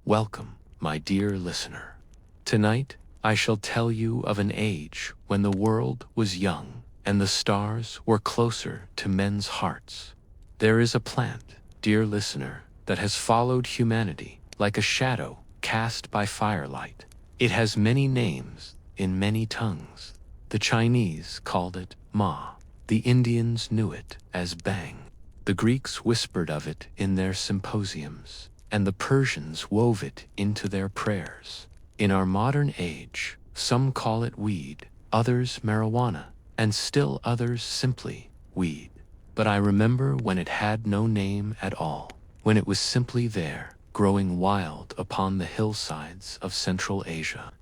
Welcome, my dear listener. Tonight, I shall tell you of an age when the world was young and the stars were closer to men's hearts. There is a plant, dear listener, that has followed humanity like a shadow cast by firelight. It has many names in many tongues. The Chinese called it Ma. The Indians knew it as Bang. The Greeks whispered of it in their symposiums, and the Persians wove it into their prayers. In our modern age, some call it weed, others marijuana, and still others simply weed. But I remember when it had no name at all, when it was simply there, growing wild upon the hillsides of Central Asia.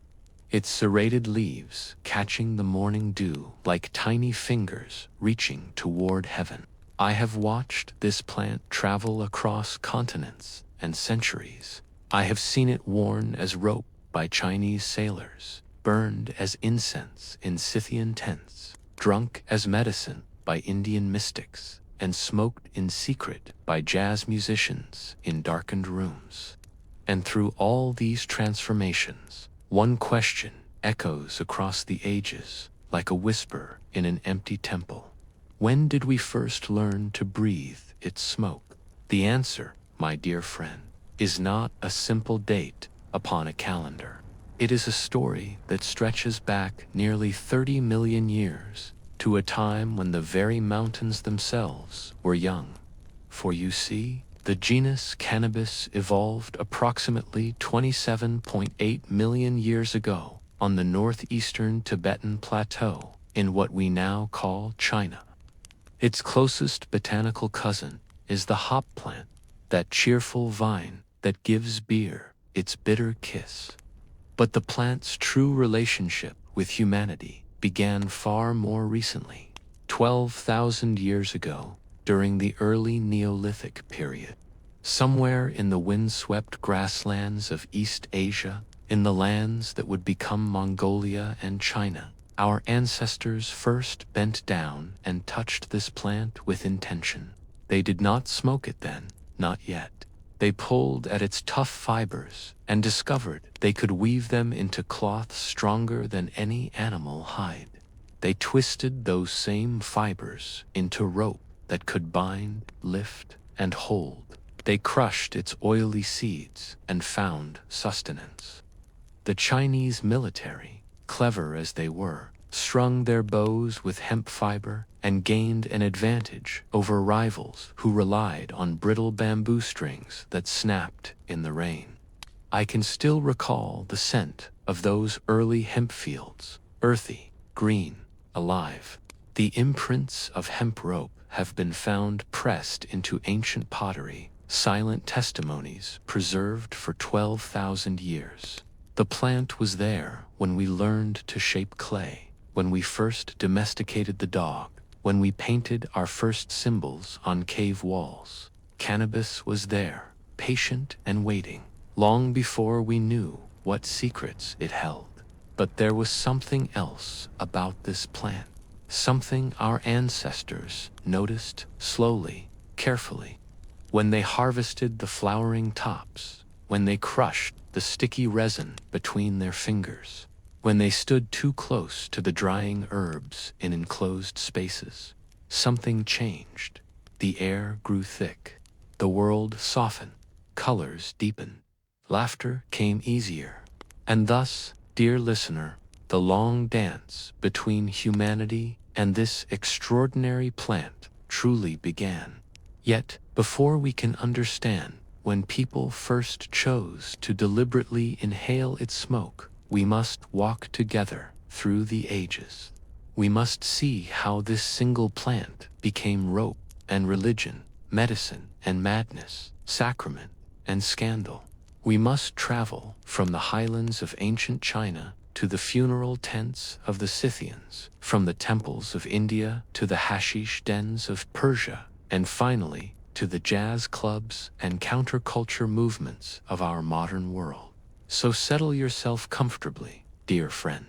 Its serrated leaves catching the morning dew like tiny fingers reaching toward heaven. I have watched this plant travel across continents and centuries. I have seen it worn as rope by Chinese sailors, burned as incense in Scythian tents, drunk as medicine by Indian mystics, and smoked in secret by jazz musicians in darkened rooms. And through all these transformations, one question echoes across the ages like a whisper in an empty temple. When did we first learn to breathe its smoke? The answer, my dear friend, is not a simple date upon a calendar. It is a story that stretches back nearly 30 million years to a time when the very mountains themselves were young. For you see, the genus Cannabis evolved approximately 27.8 million years ago on the northeastern Tibetan Plateau in what we now call China. Its closest botanical cousin is the hop plant, that cheerful vine that gives beer its bitter kiss. But the plant's true relationship with humanity began far more recently, 12,000 years ago, during the early Neolithic period. Somewhere in the windswept grasslands of East Asia, in the lands that would become Mongolia and China, our ancestors first bent down and touched this plant with intention. They did not smoke it then, not yet. They pulled at its tough fibers and discovered they could weave them into cloth stronger than any animal hide. They twisted those same fibers into rope that could bind, lift, and hold. They crushed its oily seeds and found sustenance. The Chinese military, clever as they were, strung their bows with hemp fiber and gained an advantage over rivals who relied on brittle bamboo strings that snapped in the rain. I can still recall the scent of those early hemp fields, earthy, green, alive. The imprints of hemp rope have been found pressed into ancient pottery, silent testimonies preserved for 12,000 years. The plant was there when we learned to shape clay, when we first domesticated the dog, when we painted our first symbols on cave walls. Cannabis was there, patient and waiting, long before we knew what secrets it held. But there was something else about this plant, something our ancestors noticed slowly, carefully. When they harvested the flowering tops, when they crushed the sticky resin between their fingers, when they stood too close to the drying herbs in enclosed spaces, something changed. The air grew thick. The world softened. Colors deepened. Laughter came easier. And thus, dear listener, the long dance between humanity and this extraordinary plant truly began. Yet, before we can understand when people first chose to deliberately inhale its smoke, we must walk together through the ages. We must see how this single plant became rope and religion, medicine and madness, sacrament and scandal. We must travel from the highlands of ancient China to the funeral tents of the Scythians, from the temples of India to the hashish dens of Persia, and finally to the jazz clubs and counterculture movements of our modern world. So settle yourself comfortably, dear friend.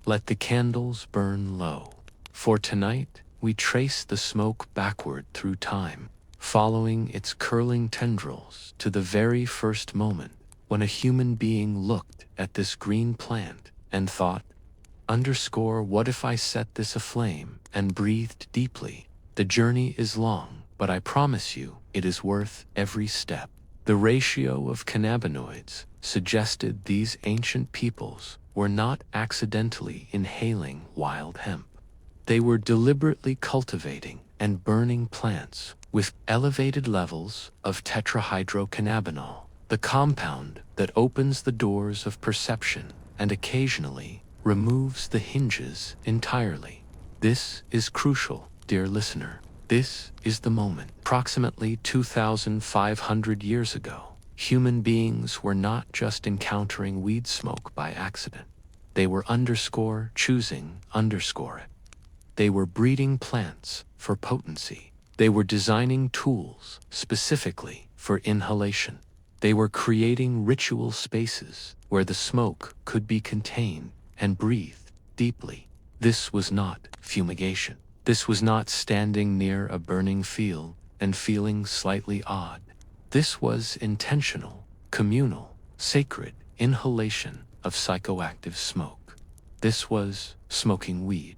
Let the candles burn low. For tonight, we trace the smoke backward through time, following its curling tendrils to the very first moment when a human being looked at this green plant and thought, "What if I set this aflame," and breathed deeply. The journey is long, but I promise you it is worth every step. The ratio of cannabinoids suggested these ancient peoples were not accidentally inhaling wild hemp. They were deliberately cultivating and burning plants with elevated levels of tetrahydrocannabinol, the compound that opens the doors of perception and occasionally removes the hinges entirely. This is crucial, dear listener. This is the moment. Approximately 2,500 years ago, human beings were not just encountering weed smoke by accident. They were choosing it. They were breeding plants for potency. They were designing tools specifically for inhalation. They were creating ritual spaces where the smoke could be contained and breathed deeply. This was not fumigation. This was not standing near a burning field and feeling slightly odd. This was intentional, communal, sacred inhalation of psychoactive smoke. This was smoking weed.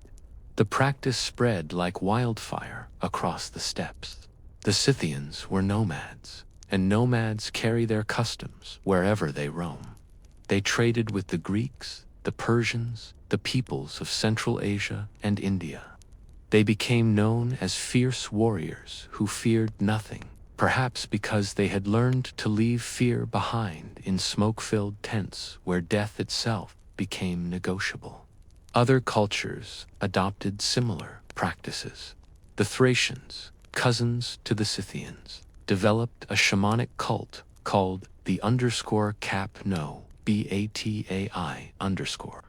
The practice spread like wildfire across the steppes. The Scythians were nomads, and nomads carry their customs wherever they roam. They traded with the Greeks, the Persians, the peoples of Central Asia and India. They became known as fierce warriors who feared nothing, perhaps because they had learned to leave fear behind in smoke-filled tents where death itself became negotiable. Other cultures adopted similar practices. The Thracians, cousins to the Scythians, developed a shamanic cult called the _Cap-No, BATAI _.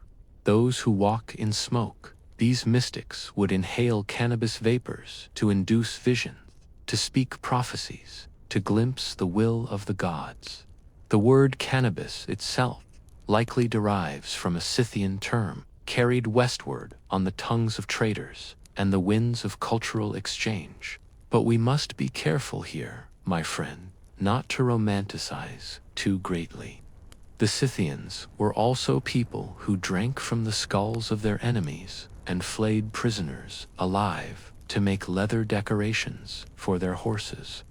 Those who walk in smoke. These mystics would inhale cannabis vapors to induce visions, to speak prophecies, to glimpse the will of the gods. The word cannabis itself likely derives from a Scythian term carried westward on the tongues of traders and the winds of cultural exchange. But we must be careful here, my friend, not to romanticize too greatly. The Scythians were also people who drank from the skulls of their enemies and flayed prisoners alive to make leather decorations for their horses.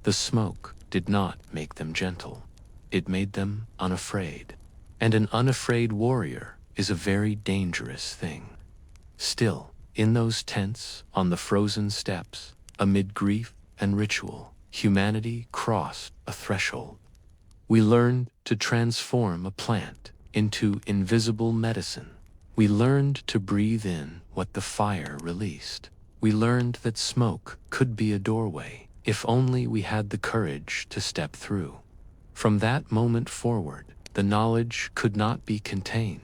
The smoke did not make them gentle. It made them unafraid. And an unafraid warrior is a very dangerous thing. Still, in those tents on the frozen steppes, amid grief and ritual, humanity crossed a threshold. We learned to transform a plant into invisible medicine. We learned to breathe in what the fire released. We learned that smoke could be a doorway, if only we had the courage to step through. From that moment forward, the knowledge could not be contained.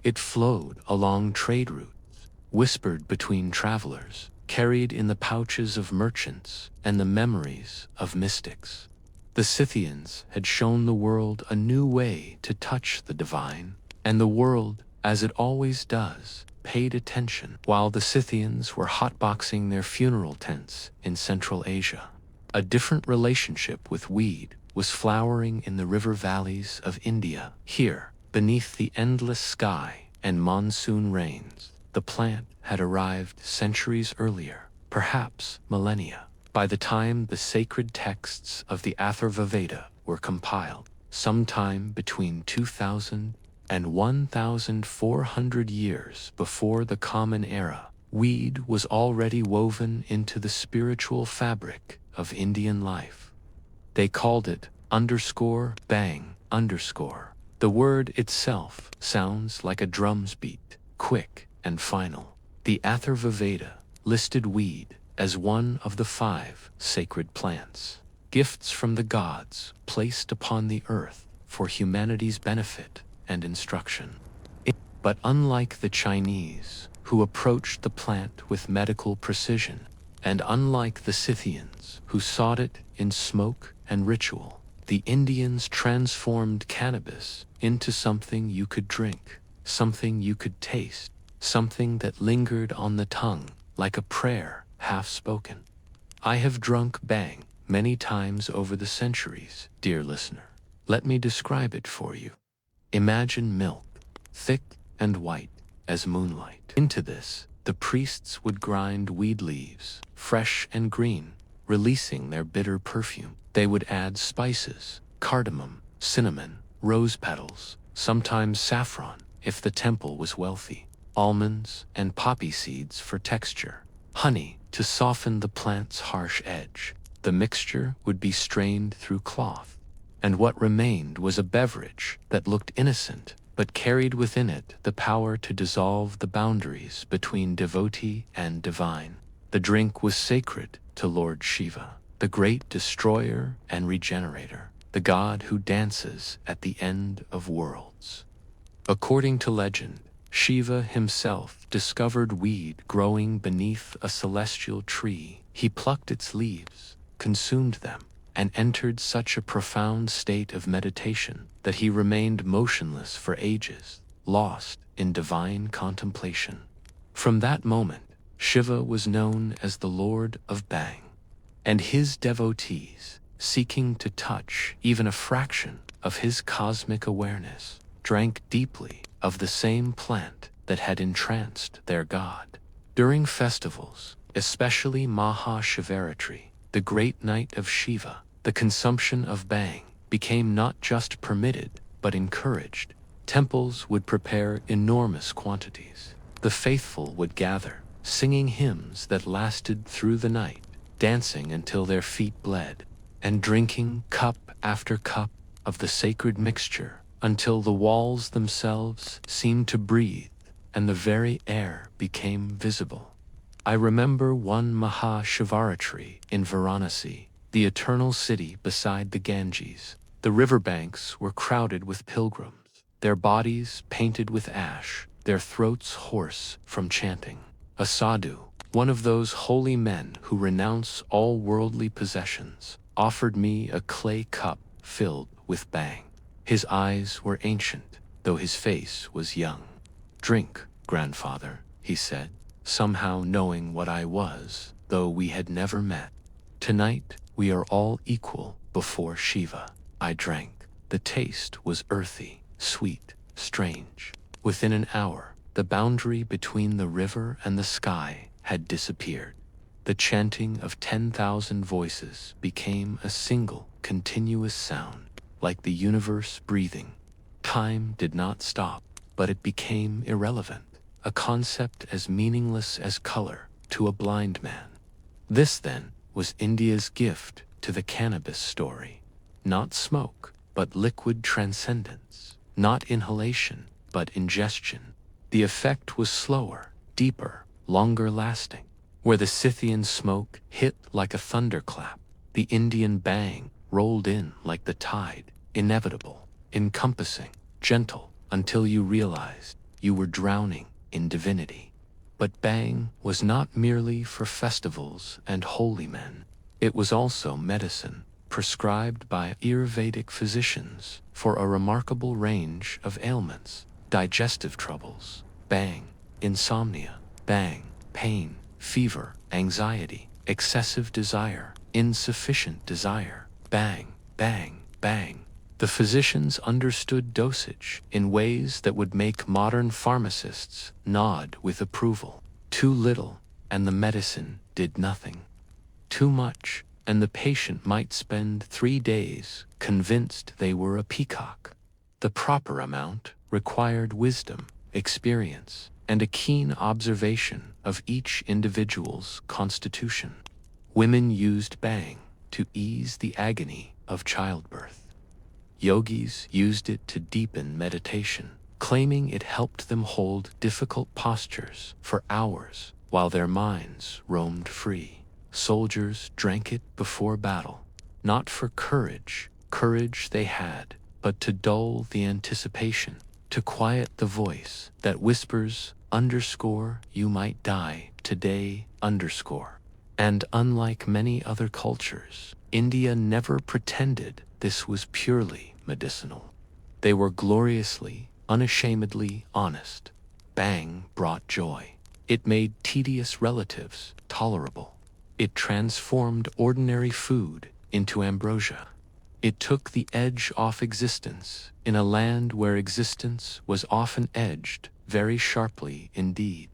It flowed along trade routes, whispered between travelers, carried in the pouches of merchants and the memories of mystics. The Scythians had shown the world a new way to touch the divine, and the world, as it always does, paid attention while the Scythians were hotboxing their funeral tents in Central Asia. A different relationship with weed was flowering in the river valleys of India. Here, beneath the endless sky and monsoon rains, the plant had arrived centuries earlier, perhaps millennia. By the time the sacred texts of the Atharvaveda were compiled, sometime between 2,000 and 1,400 years before the Common Era, weed was already woven into the spiritual fabric of Indian life. They called it _bang _. The word itself sounds like a drum's beat, quick and final. The Atharvaveda listed weed as one of the 5 sacred plants, gifts from the gods placed upon the earth for humanity's benefit and instruction. But unlike the Chinese, who approached the plant with medical precision, and unlike the Scythians, who sought it in smoke and ritual, the Indians transformed cannabis into something you could drink, something you could taste, something that lingered on the tongue like a prayer half-spoken. I have drunk bang many times over the centuries, dear listener. Let me describe it for you. Imagine milk, thick and white as moonlight. Into this, the priests would grind weed leaves, fresh and green, releasing their bitter perfume. They would add spices, cardamom, cinnamon, rose petals, sometimes saffron if the temple was wealthy, almonds and poppy seeds for texture, honey to soften the plant's harsh edge. The mixture would be strained through cloth, and what remained was a beverage that looked innocent but carried within it the power to dissolve the boundaries between devotee and divine. The drink was sacred to Lord Shiva, the great destroyer and regenerator, the god who dances at the end of worlds. According to legend, Shiva himself discovered weed growing beneath a celestial tree. He plucked its leaves, consumed them, and entered such a profound state of meditation that he remained motionless for ages, lost in divine contemplation. From that moment, Shiva was known as the Lord of Bang, and his devotees, seeking to touch even a fraction of his cosmic awareness, drank deeply of the same plant that had entranced their god. During festivals, especially Mahashivaratri, the great night of Shiva, the consumption of Bang became not just permitted but encouraged. Temples would prepare enormous quantities. The faithful would gather, singing hymns that lasted through the night, dancing until their feet bled, and drinking cup after cup of the sacred mixture until the walls themselves seemed to breathe and the very air became visible. I remember one Mahashivaratri in Varanasi, the eternal city beside the Ganges. The riverbanks were crowded with pilgrims, their bodies painted with ash, their throats hoarse from chanting. A sadhu, one of those holy men who renounce all worldly possessions, offered me a clay cup filled with Bang. His eyes were ancient, though his face was young. "Drink, grandfather," he said, somehow knowing what I was, though we had never met. "Tonight, we are all equal before Shiva." I drank. The taste was earthy, sweet, strange. Within an hour, the boundary between the river and the sky had disappeared. The chanting of 10,000 voices became a single, continuous sound, like the universe breathing. Time did not stop, but it became irrelevant, a concept as meaningless as color to a blind man. This, then, was India's gift to the cannabis story. Not smoke, but liquid transcendence. Not inhalation, but ingestion. The effect was slower, deeper, longer lasting. Where the Scythian smoke hit like a thunderclap, the Indian Bang rolled in like the tide, inevitable, encompassing, gentle, until you realized you were drowning in divinity. But Bang was not merely for festivals and holy men. It was also medicine, prescribed by Ayurvedic physicians for a remarkable range of ailments: digestive troubles, Bang; insomnia, Bang; pain, fever, anxiety, excessive desire, insufficient desire, Bang, Bang, Bang. The physicians understood dosage in ways that would make modern pharmacists nod with approval. Too little, and the medicine did nothing. Too much, and the patient might spend 3 days convinced they were a peacock. The proper amount required wisdom, experience, and a keen observation of each individual's constitution. Women used Bang to ease the agony of childbirth. Yogis used it to deepen meditation, claiming it helped them hold difficult postures for hours while their minds roamed free. Soldiers drank it before battle, not for courage they had, but to dull the anticipation, to quiet the voice that whispers "you might die today." And unlike many other cultures, India never pretended this was purely medicinal. They were gloriously, unashamedly honest. Bang brought joy. It made tedious relatives tolerable. It transformed ordinary food into ambrosia. It took the edge off existence in a land where existence was often edged very sharply indeed.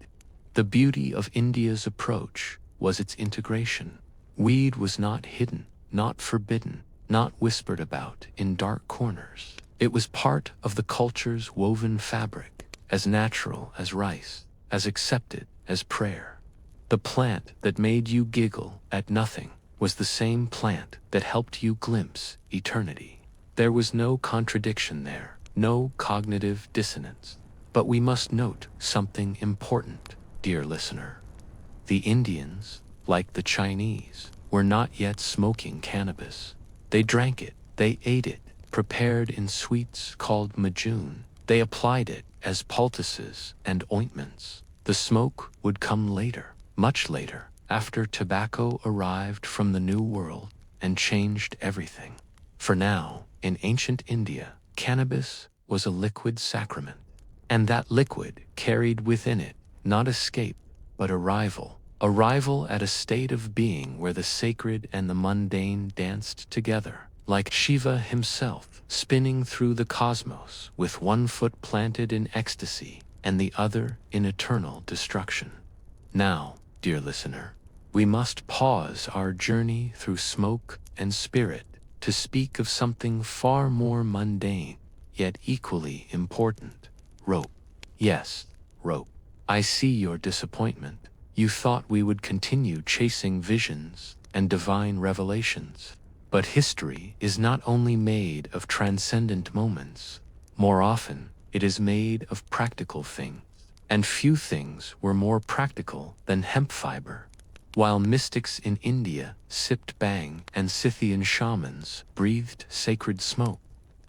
The beauty of India's approach was its integration. Weed was not hidden, not forbidden, not whispered about in dark corners. It was part of the culture's woven fabric, as natural as rice, as accepted as prayer. The plant that made you giggle at nothing was the same plant that helped you glimpse eternity. There was no contradiction there, no cognitive dissonance. But we must note something important, dear listener. The Indians, like the Chinese, were not yet smoking cannabis. They drank it, they ate it, prepared in sweets called majun. They applied it as poultices and ointments. The smoke would come later, much later, after tobacco arrived from the New World and changed everything. For now, in ancient India, cannabis was a liquid sacrament. And that liquid carried within it not escape, but arrival at a state of being where the sacred and the mundane danced together, like Shiva himself, spinning through the cosmos with one foot planted in ecstasy and the other in eternal destruction. Now, dear listener, we must pause our journey through smoke and spirit to speak of something far more mundane, yet equally important. Rope. Yes, rope. I see your disappointment. You thought we would continue chasing visions and divine revelations. But history is not only made of transcendent moments. More often, it is made of practical things. And few things were more practical than hemp fiber. While mystics in India sipped bhang and Scythian shamans breathed sacred smoke,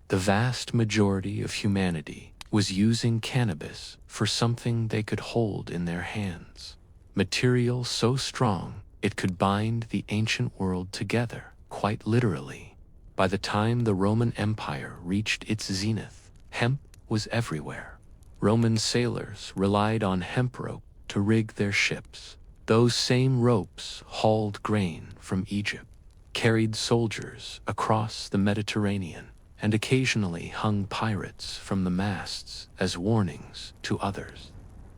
the vast majority of humanity was using cannabis for something they could hold in their hands. Material so strong it could bind the ancient world together, quite literally. By the time the Roman Empire reached its zenith, hemp was everywhere. Roman sailors relied on hemp rope to rig their ships. Those same ropes hauled grain from Egypt, carried soldiers across the Mediterranean, and occasionally hung pirates from the masts as warnings to others.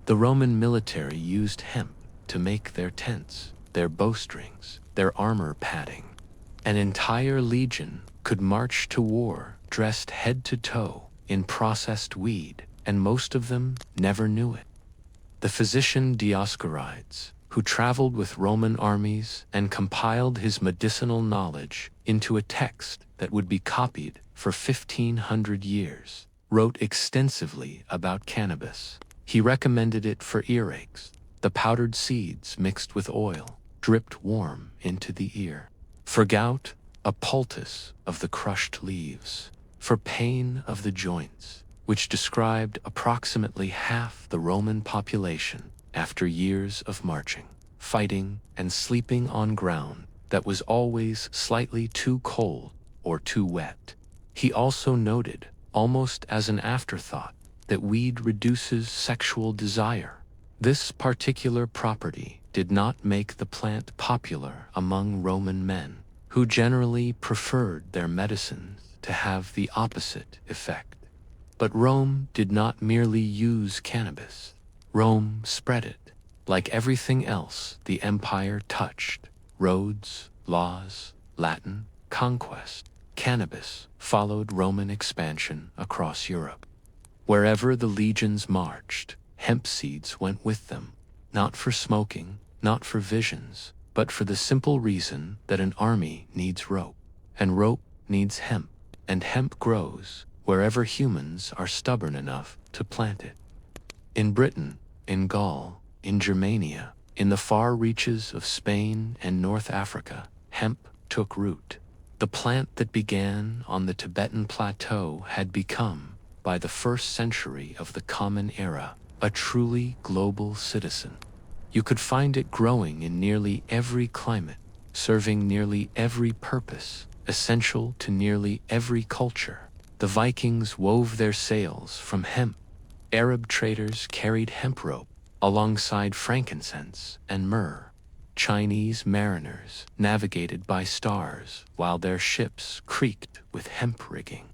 The Roman military used hemp to make their tents, their bowstrings, their armor padding. An entire legion could march to war dressed head to toe in processed weed, and most of them never knew it. The physician Dioscorides, who traveled with Roman armies and compiled his medicinal knowledge into a text that would be copied for 1,500 years, wrote extensively about cannabis. He recommended it for earaches. The powdered seeds mixed with oil dripped warm into the ear. For gout, a poultice of the crushed leaves. For pain of the joints, which described approximately half the Roman population after years of marching, fighting, and sleeping on ground that was always slightly too cold or too wet. He also noted, almost as an afterthought, that weed reduces sexual desire. This particular property did not make the plant popular among Roman men, who generally preferred their medicines to have the opposite effect. But Rome did not merely use cannabis. Rome spread it. Like everything else the empire touched, roads, laws, Latin, conquest, cannabis followed Roman expansion across Europe. Wherever the legions marched, hemp seeds went with them, not for smoking, not for visions, but for the simple reason that an army needs rope, and rope needs hemp, and hemp grows wherever humans are stubborn enough to plant it. In Britain, in Gaul, in Germania, in the far reaches of Spain and North Africa, hemp took root. The plant that began on the Tibetan plateau had become, by the 1st century of the Common Era, a truly global citizen. You could find it growing in nearly every climate, serving nearly every purpose, essential to nearly every culture. The Vikings wove their sails from hemp. Arab traders carried hemp rope alongside frankincense and myrrh. Chinese mariners navigated by stars while their ships creaked with hemp rigging.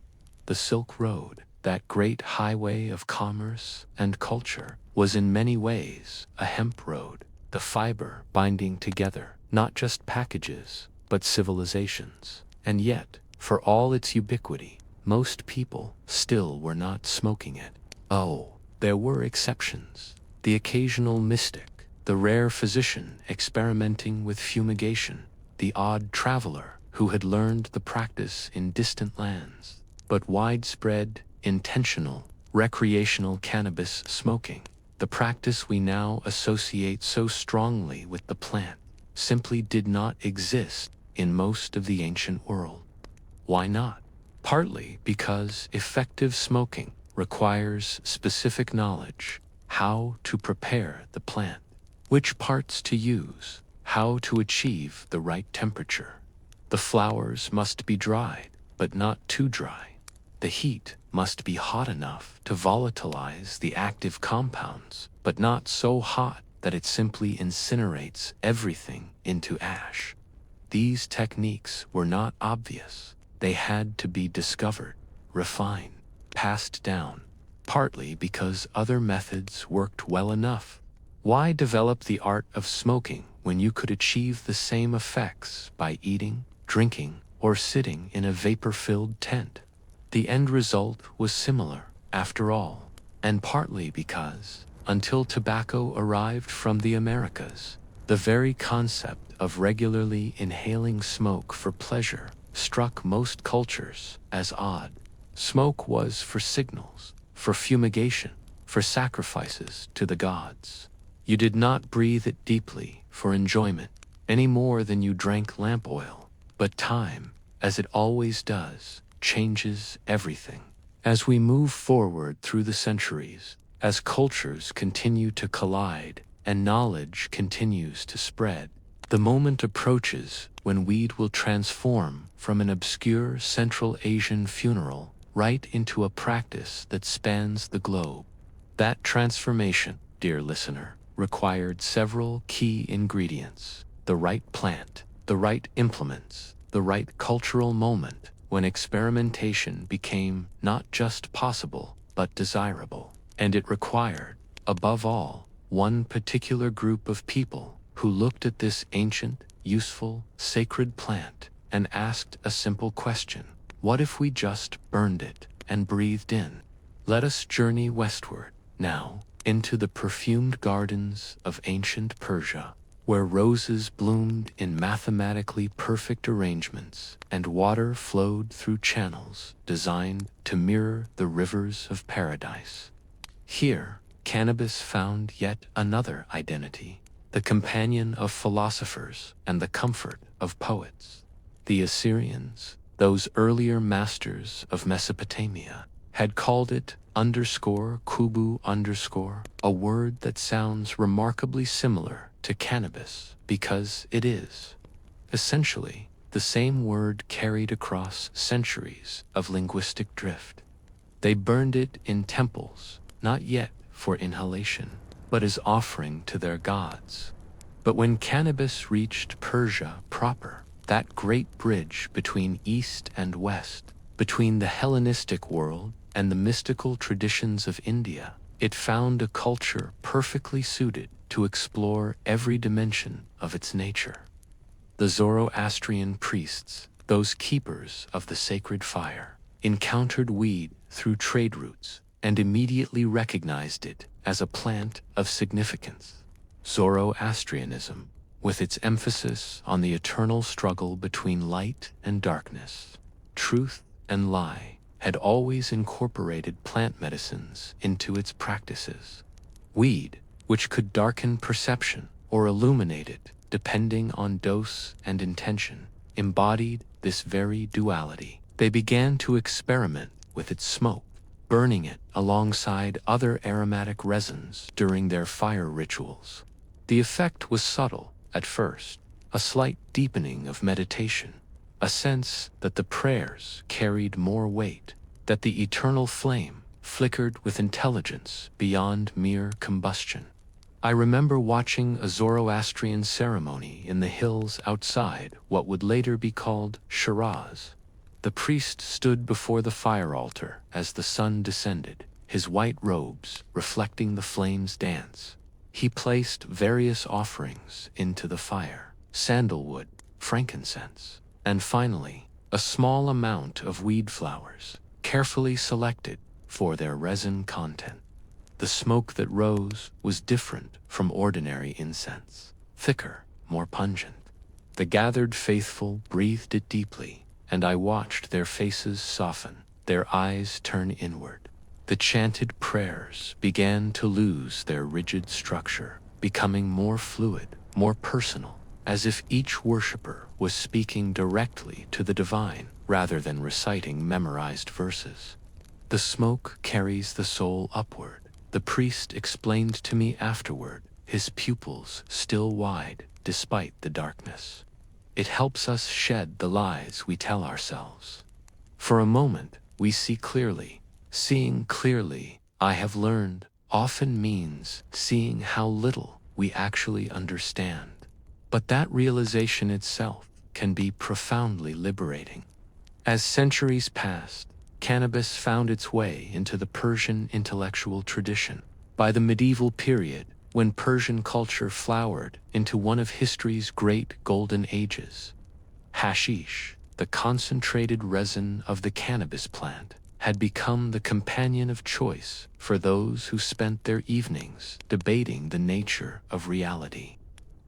The Silk Road, that great highway of commerce and culture, was in many ways a hemp road, the fiber binding together not just packages, but civilizations. And yet, for all its ubiquity, most people still were not smoking it. Oh, there were exceptions. The occasional mystic, the rare physician experimenting with fumigation, the odd traveler who had learned the practice in distant lands. But widespread, intentional, recreational cannabis smoking, the practice we now associate so strongly with the plant, simply did not exist in most of the ancient world. Why not? Partly because effective smoking requires specific knowledge, how to prepare the plant, which parts to use, how to achieve the right temperature. The flowers must be dried, but not too dry. The heat must be hot enough to volatilize the active compounds, but not so hot that it simply incinerates everything into ash. These techniques were not obvious. They had to be discovered, refined, passed down, partly because other methods worked well enough. Why develop the art of smoking when you could achieve the same effects by eating, drinking, or sitting in a vapor-filled tent? The end result was similar, after all, and partly because, until tobacco arrived from the Americas, the very concept of regularly inhaling smoke for pleasure struck most cultures as odd. Smoke was for signals, for fumigation, for sacrifices to the gods. You did not breathe it deeply for enjoyment, any more than you drank lamp oil. But time, as it always does, changes everything. As we move forward through the centuries, as cultures continue to collide and knowledge continues to spread, the moment approaches when weed will transform from an obscure Central Asian funeral right into a practice that spans the globe. That transformation, dear listener, required several key ingredients: the right plant, the right implements, the right cultural moment when experimentation became not just possible, but desirable. And it required, above all, one particular group of people who looked at this ancient, useful, sacred plant and asked a simple question: what if we just burned it and breathed in? Let us journey westward, now, into the perfumed gardens of ancient Persia, where roses bloomed in mathematically perfect arrangements and water flowed through channels designed to mirror the rivers of paradise. Here, cannabis found yet another identity, the companion of philosophers and the comfort of poets. The Assyrians, those earlier masters of Mesopotamia, had called it _kubu_, a word that sounds remarkably similar to cannabis because it is. Essentially, the same word carried across centuries of linguistic drift. They burned it in temples, not yet for inhalation, but as offering to their gods. But when cannabis reached Persia proper, that great bridge between East and West, between the Hellenistic world and the mystical traditions of India, it found a culture perfectly suited to explore every dimension of its nature. The Zoroastrian priests, those keepers of the sacred fire, encountered weed through trade routes and immediately recognized it as a plant of significance. Zoroastrianism, with its emphasis on the eternal struggle between light and darkness, truth and lie, had always incorporated plant medicines into its practices. Weed, which could darken perception or illuminate it depending on dose and intention, embodied this very duality. They began to experiment with its smoke, burning it alongside other aromatic resins during their fire rituals. The effect was subtle at first, a slight deepening of meditation, a sense that the prayers carried more weight, that the eternal flame flickered with intelligence beyond mere combustion. I remember watching a Zoroastrian ceremony in the hills outside what would later be called Shiraz. The priest stood before the fire altar as the sun descended, his white robes reflecting the flames' dance. He placed various offerings into the fire: sandalwood, frankincense, and finally, a small amount of weed flowers, carefully selected for their resin content. The smoke that rose was different from ordinary incense, thicker, more pungent. The gathered faithful breathed it deeply, and I watched their faces soften, their eyes turn inward. The chanted prayers began to lose their rigid structure, becoming more fluid, more personal, as if each worshiper was speaking directly to the divine rather than reciting memorized verses. The smoke carries the soul upward, the priest explained to me afterward, his pupils still wide despite the darkness. It helps us shed the lies we tell ourselves. For a moment, we see clearly. Seeing clearly, I have learned, often means seeing how little we actually understand. But that realization itself can be profoundly liberating. As centuries passed, cannabis found its way into the Persian intellectual tradition. By the medieval period, when Persian culture flowered into one of history's great golden ages, hashish, the concentrated resin of the cannabis plant, had become the companion of choice for those who spent their evenings debating the nature of reality.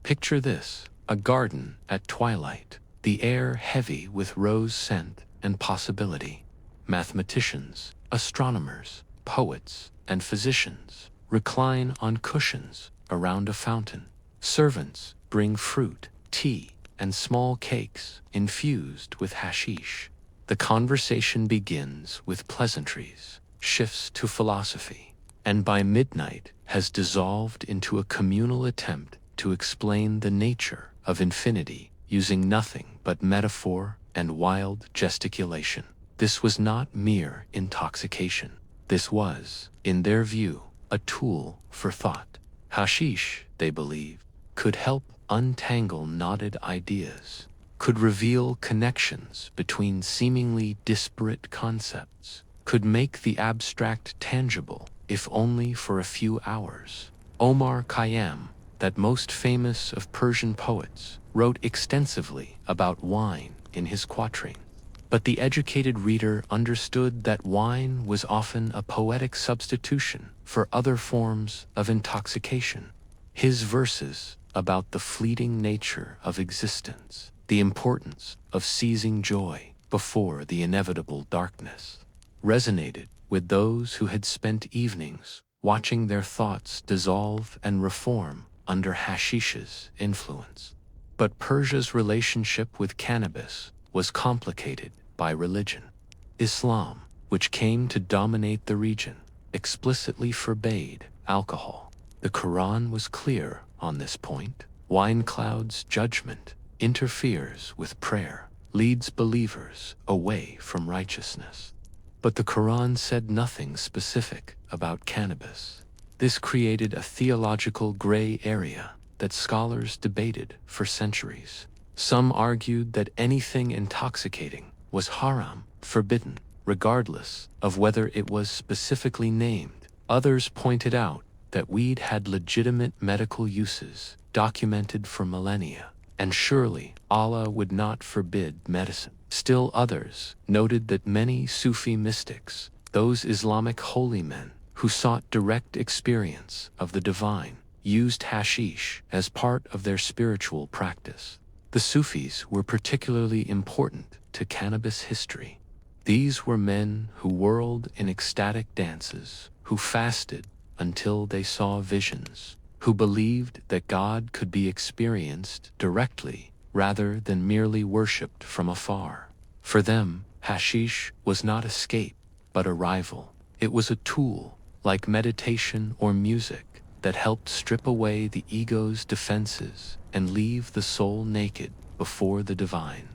Picture this: a garden at twilight, the air heavy with rose scent and possibility. Mathematicians, astronomers, poets, and physicians recline on cushions around a fountain. Servants bring fruit, tea, and small cakes infused with hashish. The conversation begins with pleasantries, shifts to philosophy, and by midnight has dissolved into a communal attempt to explain the nature of infinity using nothing but metaphor and wild gesticulation. This was not mere intoxication. This was, in their view, a tool for thought. Hashish, they believed, could help untangle knotted ideas, could reveal connections between seemingly disparate concepts, could make the abstract tangible, if only for a few hours. Omar Khayyam, that most famous of Persian poets, wrote extensively about wine in his quatrain. But the educated reader understood that wine was often a poetic substitution for other forms of intoxication. His verses about the fleeting nature of existence, the importance of seizing joy before the inevitable darkness, resonated with those who had spent evenings watching their thoughts dissolve and reform under hashish's influence. But Persia's relationship with cannabis was complicated by religion. Islam, which came to dominate the region, explicitly forbade alcohol. The Quran was clear on this point. Wine cloud's judgment interferes with prayer, leads believers away from righteousness. But the Quran said nothing specific about cannabis. This created a theological gray area that scholars debated for centuries. Some argued that anything intoxicating was haram, forbidden, regardless of whether it was specifically named. Others pointed out that weed had legitimate medical uses documented for millennia, and surely Allah would not forbid medicine. Still others noted that many Sufi mystics, those Islamic holy men who sought direct experience of the divine, used hashish as part of their spiritual practice. The Sufis were particularly important to cannabis history. These were men who whirled in ecstatic dances, who fasted until they saw visions, who believed that God could be experienced directly rather than merely worshipped from afar. For them, hashish was not escape, but arrival. It was a tool, like meditation or music, that helped strip away the ego's defenses and leave the soul naked before the divine.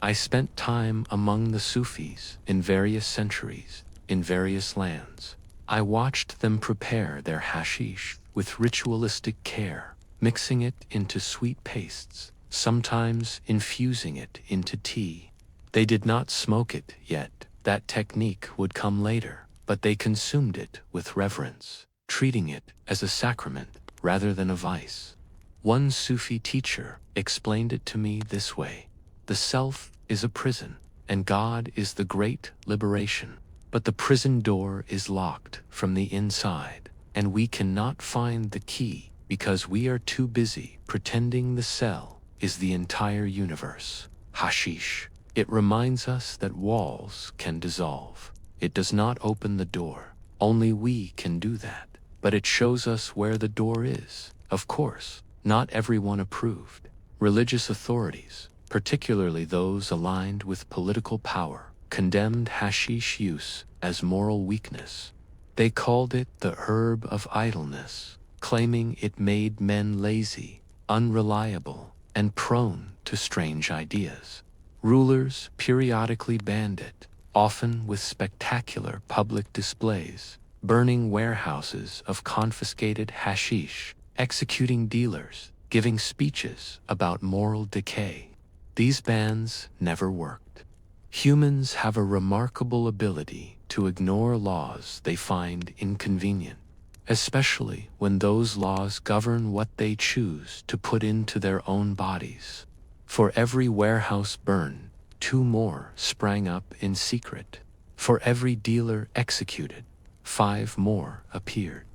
I spent time among the Sufis in various centuries, in various lands. I watched them prepare their hashish, with ritualistic care, mixing it into sweet pastes, sometimes infusing it into tea. They did not smoke it yet. That technique would come later, but they consumed it with reverence, treating it as a sacrament rather than a vice. One Sufi teacher explained it to me this way: the self is a prison, and God is the great liberation. But the prison door is locked from the inside, and we cannot find the key because we are too busy pretending the cell is the entire universe. Hashish. It reminds us that walls can dissolve. It does not open the door. Only we can do that. But it shows us where the door is. Of course, not everyone approved. Religious authorities, particularly those aligned with political power, condemned hashish use as moral weakness. They called it the herb of idleness, claiming it made men lazy, unreliable, and prone to strange ideas. Rulers periodically banned it, often with spectacular public displays, burning warehouses of confiscated hashish, executing dealers, giving speeches about moral decay. These bans never worked. Humans have a remarkable ability to ignore laws they find inconvenient, especially when those laws govern what they choose to put into their own bodies. For every warehouse burned, 2 more sprang up in secret. For every dealer executed, 5 more appeared.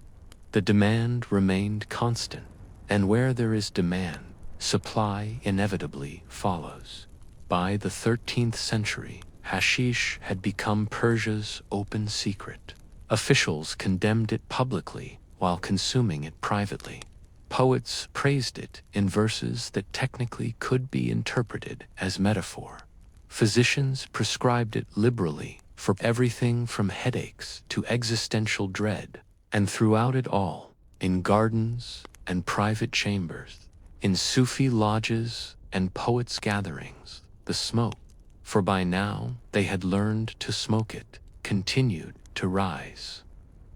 The demand remained constant, and where there is demand, supply inevitably follows. By the 13th century, hashish had become Persia's open secret. Officials condemned it publicly while consuming it privately. Poets praised it in verses that technically could be interpreted as metaphor. Physicians prescribed it liberally for everything from headaches to existential dread, and throughout it all, in gardens and private chambers, in Sufi lodges and poets' gatherings, the smoke, for by now they had learned to smoke it, continued to rise.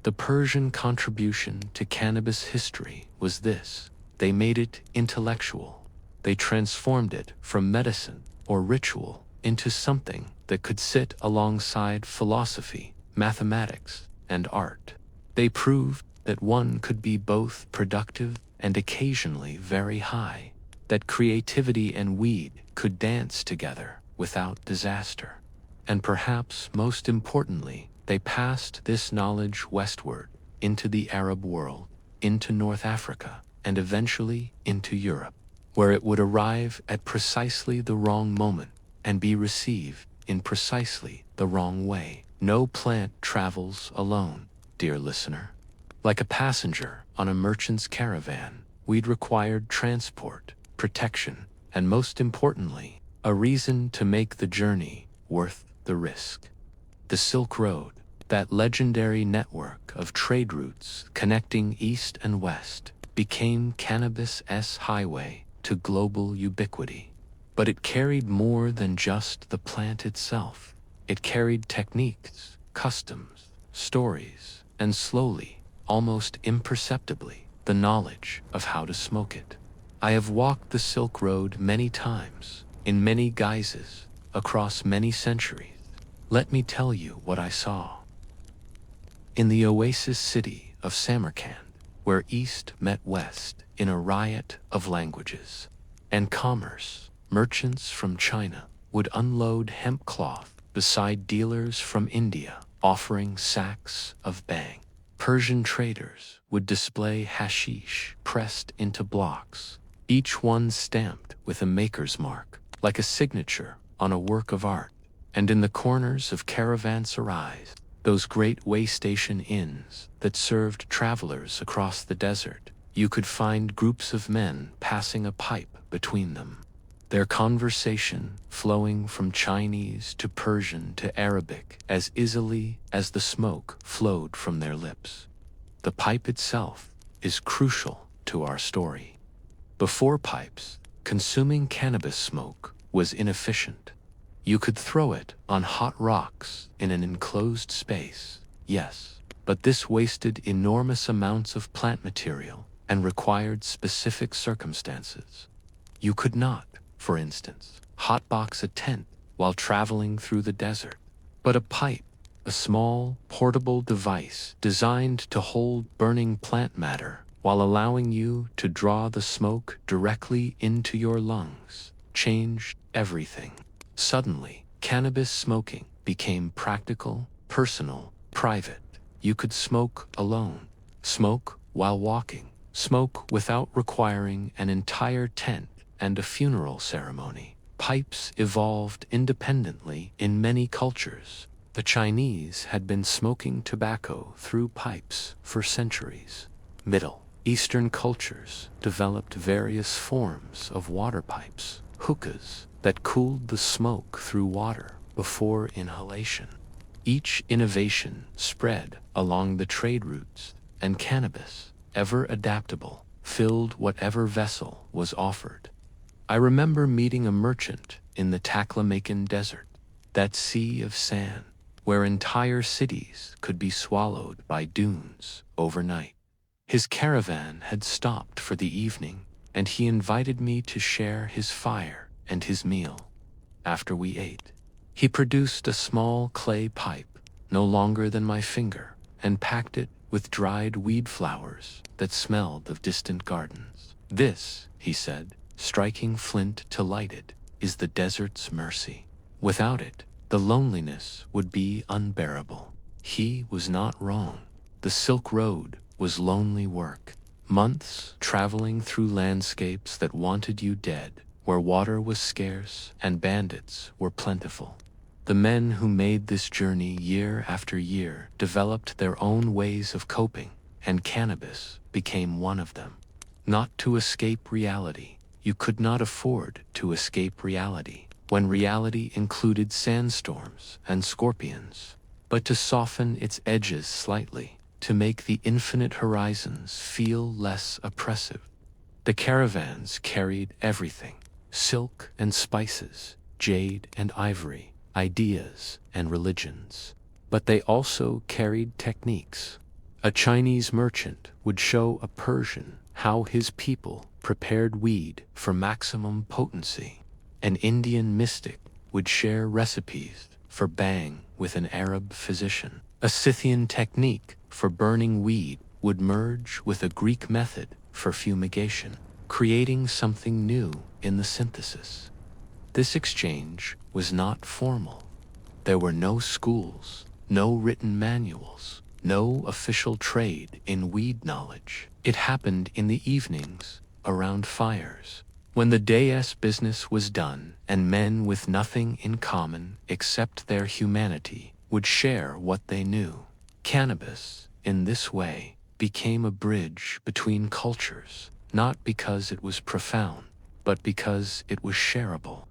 The Persian contribution to cannabis history was this: they made it intellectual. They transformed it from medicine or ritual into something that could sit alongside philosophy, mathematics, and art. They proved that one could be both productive and occasionally very high, that creativity and weed could dance together without disaster. And perhaps most importantly, they passed this knowledge westward into the Arab world, into North Africa, and eventually into Europe, where it would arrive at precisely the wrong moment and be received in precisely the wrong way. No plant travels alone, dear listener. Like a passenger on a merchant's caravan, we'd required transport, protection, and most importantly, a reason to make the journey worth the risk. The Silk Road, that legendary network of trade routes connecting east and west, became cannabis' highway to global ubiquity. But it carried more than just the plant itself. It carried techniques, customs, stories, and slowly, almost imperceptibly, the knowledge of how to smoke it. I have walked the Silk Road many times, in many guises, across many centuries. Let me tell you what I saw. In the oasis city of Samarkand, where East met West in a riot of languages and commerce, merchants from China would unload hemp cloth beside dealers from India offering sacks of bang. Persian traders would display hashish pressed into blocks, each one stamped with a maker's mark, like a signature on a work of art. And in the corners of caravanserais, those great way-station inns that served travelers across the desert, you could find groups of men passing a pipe between them, their conversation flowing from Chinese to Persian to Arabic as easily as the smoke flowed from their lips. The pipe itself is crucial to our story. Before pipes, consuming cannabis smoke was inefficient. You could throw it on hot rocks in an enclosed space, yes, but this wasted enormous amounts of plant material and required specific circumstances. You could not, for instance, hotbox a tent while traveling through the desert, but a pipe, a small, portable device designed to hold burning plant matter while allowing you to draw the smoke directly into your lungs, changed everything. Suddenly, cannabis smoking became practical, personal, private. You could smoke alone, smoke while walking, smoke without requiring an entire tent and a funeral ceremony. Pipes evolved independently in many cultures. The Chinese had been smoking tobacco through pipes for centuries. Middle Eastern cultures developed various forms of water pipes, hookahs, that cooled the smoke through water before inhalation. Each innovation spread along the trade routes, and cannabis, ever adaptable, filled whatever vessel was offered. I remember meeting a merchant in the Taklamakan Desert, that sea of sand, where entire cities could be swallowed by dunes overnight. His caravan had stopped for the evening, and he invited me to share his fire and his meal. After we ate, he produced a small clay pipe, no longer than my finger, and packed it with dried weed flowers that smelled of distant gardens. "This," he said, striking flint to light it, "is the desert's mercy. Without it, the loneliness would be unbearable." He was not wrong. The Silk Road was lonely work. Months traveling through landscapes that wanted you dead, where water was scarce and bandits were plentiful. The men who made this journey year after year developed their own ways of coping, and cannabis became one of them. Not to escape reality. You could not afford to escape reality when reality included sandstorms and scorpions, but to soften its edges slightly, to make the infinite horizons feel less oppressive. The caravans carried everything: silk and spices, jade and ivory, ideas and religions. But they also carried techniques. A Chinese merchant would show a Persian how his people prepared weed for maximum potency. An Indian mystic would share recipes for bang with an Arab physician. A Scythian technique for burning weed would merge with a Greek method for fumigation, creating something new in the synthesis. This exchange was not formal. There were no schools, no written manuals, no official trade in weed knowledge. It happened in the evenings, around fires, when the day's business was done and men with nothing in common except their humanity would share what they knew. Cannabis, in this way, became a bridge between cultures, not because it was profound, but because it was shareable.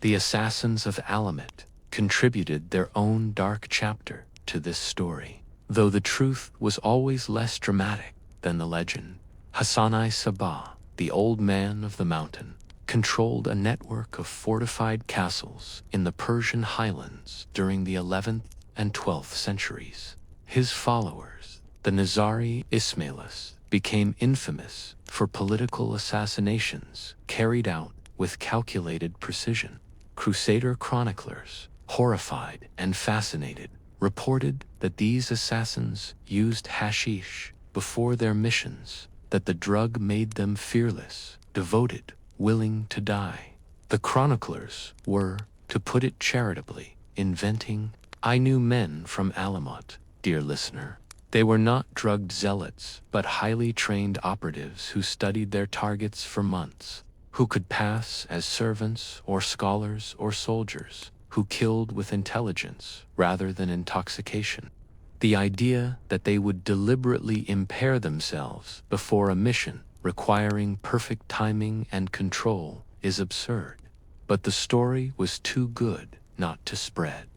The assassins of Alamet contributed their own dark chapter to this story, though the truth was always less dramatic than the legend. Hassan-I Sabah, the old man of the mountain, controlled a network of fortified castles in the Persian highlands during the 11th and 12th centuries. His followers, the Nizari Ismailis, became infamous for political assassinations carried out with calculated precision. Crusader chroniclers, horrified and fascinated, reported that these assassins used hashish before their missions, that the drug made them fearless, devoted, willing to die. The chroniclers were, to put it charitably, inventing. I knew men from Alamut, dear listener. They were not drugged zealots, but highly trained operatives who studied their targets for months, who could pass as servants or scholars or soldiers, who killed with intelligence rather than intoxication. The idea that they would deliberately impair themselves before a mission requiring perfect timing and control is absurd. But the story was too good not to spread.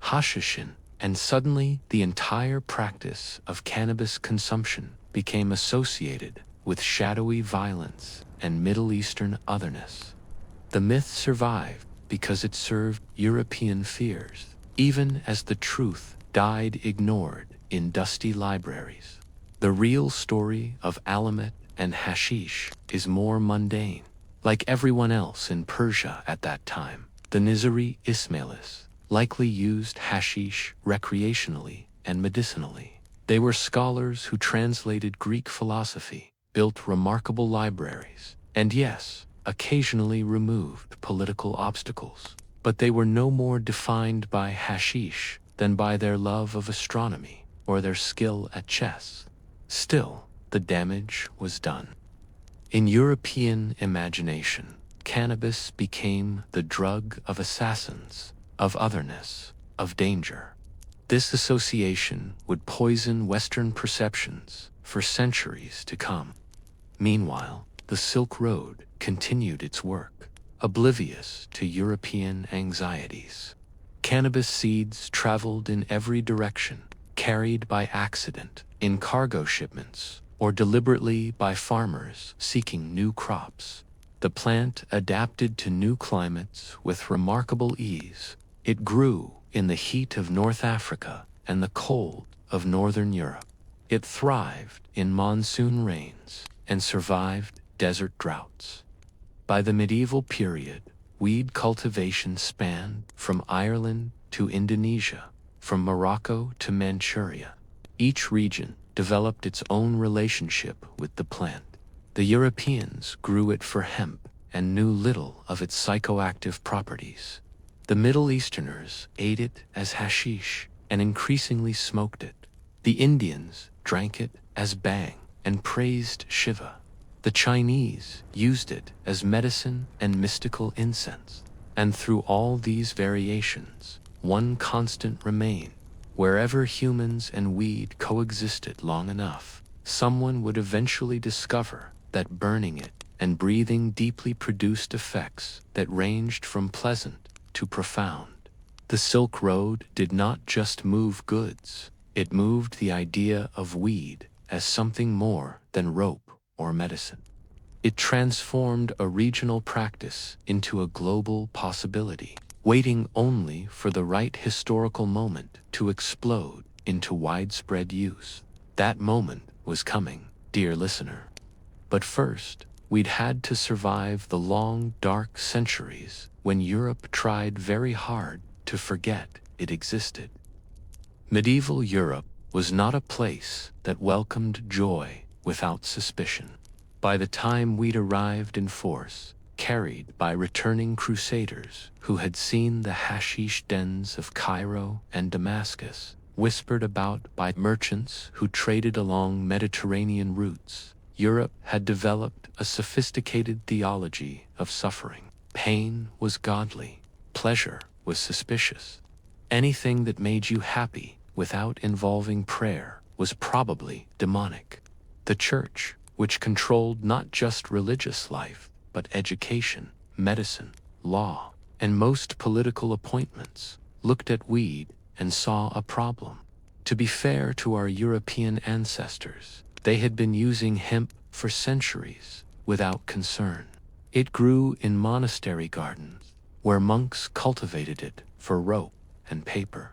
Hashishin, and suddenly the entire practice of cannabis consumption became associated with shadowy violence and Middle Eastern otherness. The myth survived because it served European fears, even as the truth died ignored in dusty libraries. The real story of Alamet and hashish is more mundane. Like everyone else in Persia at that time, the Nizari Ismailis likely used hashish recreationally and medicinally. They were scholars who translated Greek philosophy, built remarkable libraries, and yes, occasionally removed political obstacles. But they were no more defined by hashish than by their love of astronomy or their skill at chess. Still, the damage was done. In European imagination, cannabis became the drug of assassins, of otherness, of danger. This association would poison Western perceptions for centuries to come. Meanwhile, the Silk Road continued its work, oblivious to European anxieties. Cannabis seeds traveled in every direction, carried by accident, in cargo shipments, or deliberately by farmers seeking new crops. The plant adapted to new climates with remarkable ease. It grew in the heat of North Africa and the cold of Northern Europe. It thrived in monsoon rains and survived desert droughts. By the medieval period, weed cultivation spanned from Ireland to Indonesia, from Morocco to Manchuria. Each region developed its own relationship with the plant. The Europeans grew it for hemp and knew little of its psychoactive properties. The Middle Easterners ate it as hashish and increasingly smoked it. The Indians drank it as bhang and praised Shiva. The Chinese used it as medicine and mystical incense. And through all these variations, one constant remained. Wherever humans and weed coexisted long enough, someone would eventually discover that burning it and breathing deeply produced effects that ranged from pleasant to profound. The Silk Road did not just move goods, it moved the idea of weed as something more than rope or medicine. It transformed a regional practice into a global possibility, waiting only for the right historical moment to explode into widespread use. That moment was coming, dear listener. But first, we'd had to survive the long, dark centuries when Europe tried very hard to forget it existed. Medieval Europe was not a place that welcomed joy without suspicion. By the time we'd arrived in force, carried by returning crusaders who had seen the hashish dens of Cairo and Damascus, whispered about by merchants who traded along Mediterranean routes, Europe had developed a sophisticated theology of suffering. Pain was godly, pleasure was suspicious. Anything that made you happy without involving prayer was probably demonic. The church, which controlled not just religious life, but education, medicine, law, and most political appointments, looked at weed and saw a problem. To be fair to our European ancestors, they had been using hemp for centuries without concern. It grew in monastery gardens, where monks cultivated it for rope and paper.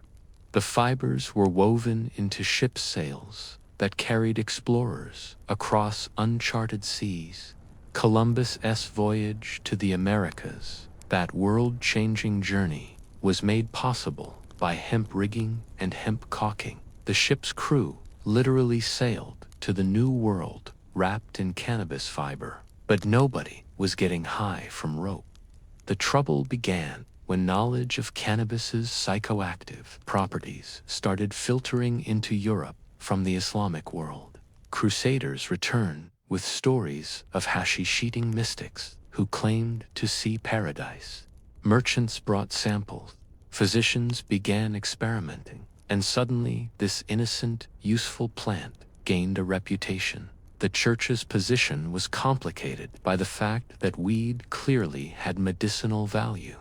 The fibers were woven into ship sails that carried explorers across uncharted seas. Columbus's voyage to the Americas, that world-changing journey, was made possible by hemp rigging and hemp caulking. The ship's crew literally sailed to the New World wrapped in cannabis fiber, but nobody was getting high from rope. The trouble began when knowledge of cannabis's psychoactive properties started filtering into Europe from the Islamic world. Crusaders returned with stories of hashish-eating mystics who claimed to see paradise. Merchants brought samples, physicians began experimenting, and suddenly this innocent, useful plant gained a reputation. The church's position was complicated by the fact that weed clearly had medicinal value.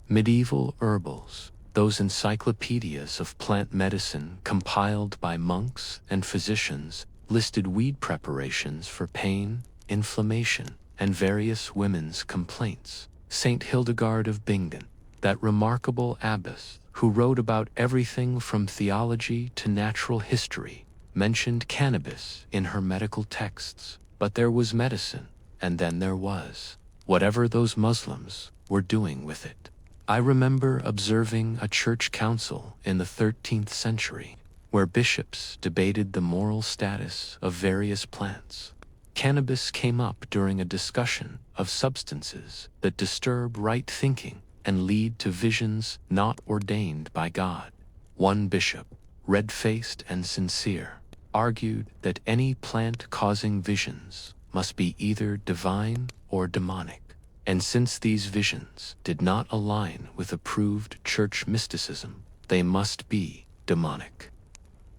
Medieval herbals, those encyclopedias of plant medicine compiled by monks and physicians, listed weed preparations for pain, inflammation, and various women's complaints. Saint Hildegard of Bingen, that remarkable abbess who wrote about everything from theology to natural history, mentioned cannabis in her medical texts. But there was medicine, and then there was whatever those Muslims were doing with it. I remember observing a church council in the 13th century where bishops debated the moral status of various plants. Cannabis came up during a discussion of substances that disturb right thinking and lead to visions not ordained by God. One bishop, red-faced and sincere, argued that any plant causing visions must be either divine or demonic, and since these visions did not align with approved church mysticism, they must be demonic.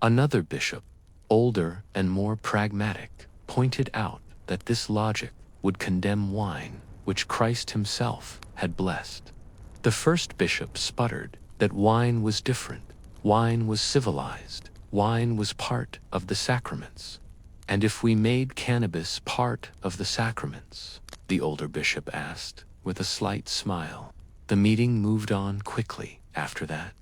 Another bishop, older and more pragmatic, pointed out that this logic would condemn wine, which Christ himself had blessed. The first bishop sputtered that wine was different, wine was civilized, wine was part of the sacraments. And if we made cannabis part of the sacraments, the older bishop asked, with a slight smile. The meeting moved on quickly after that.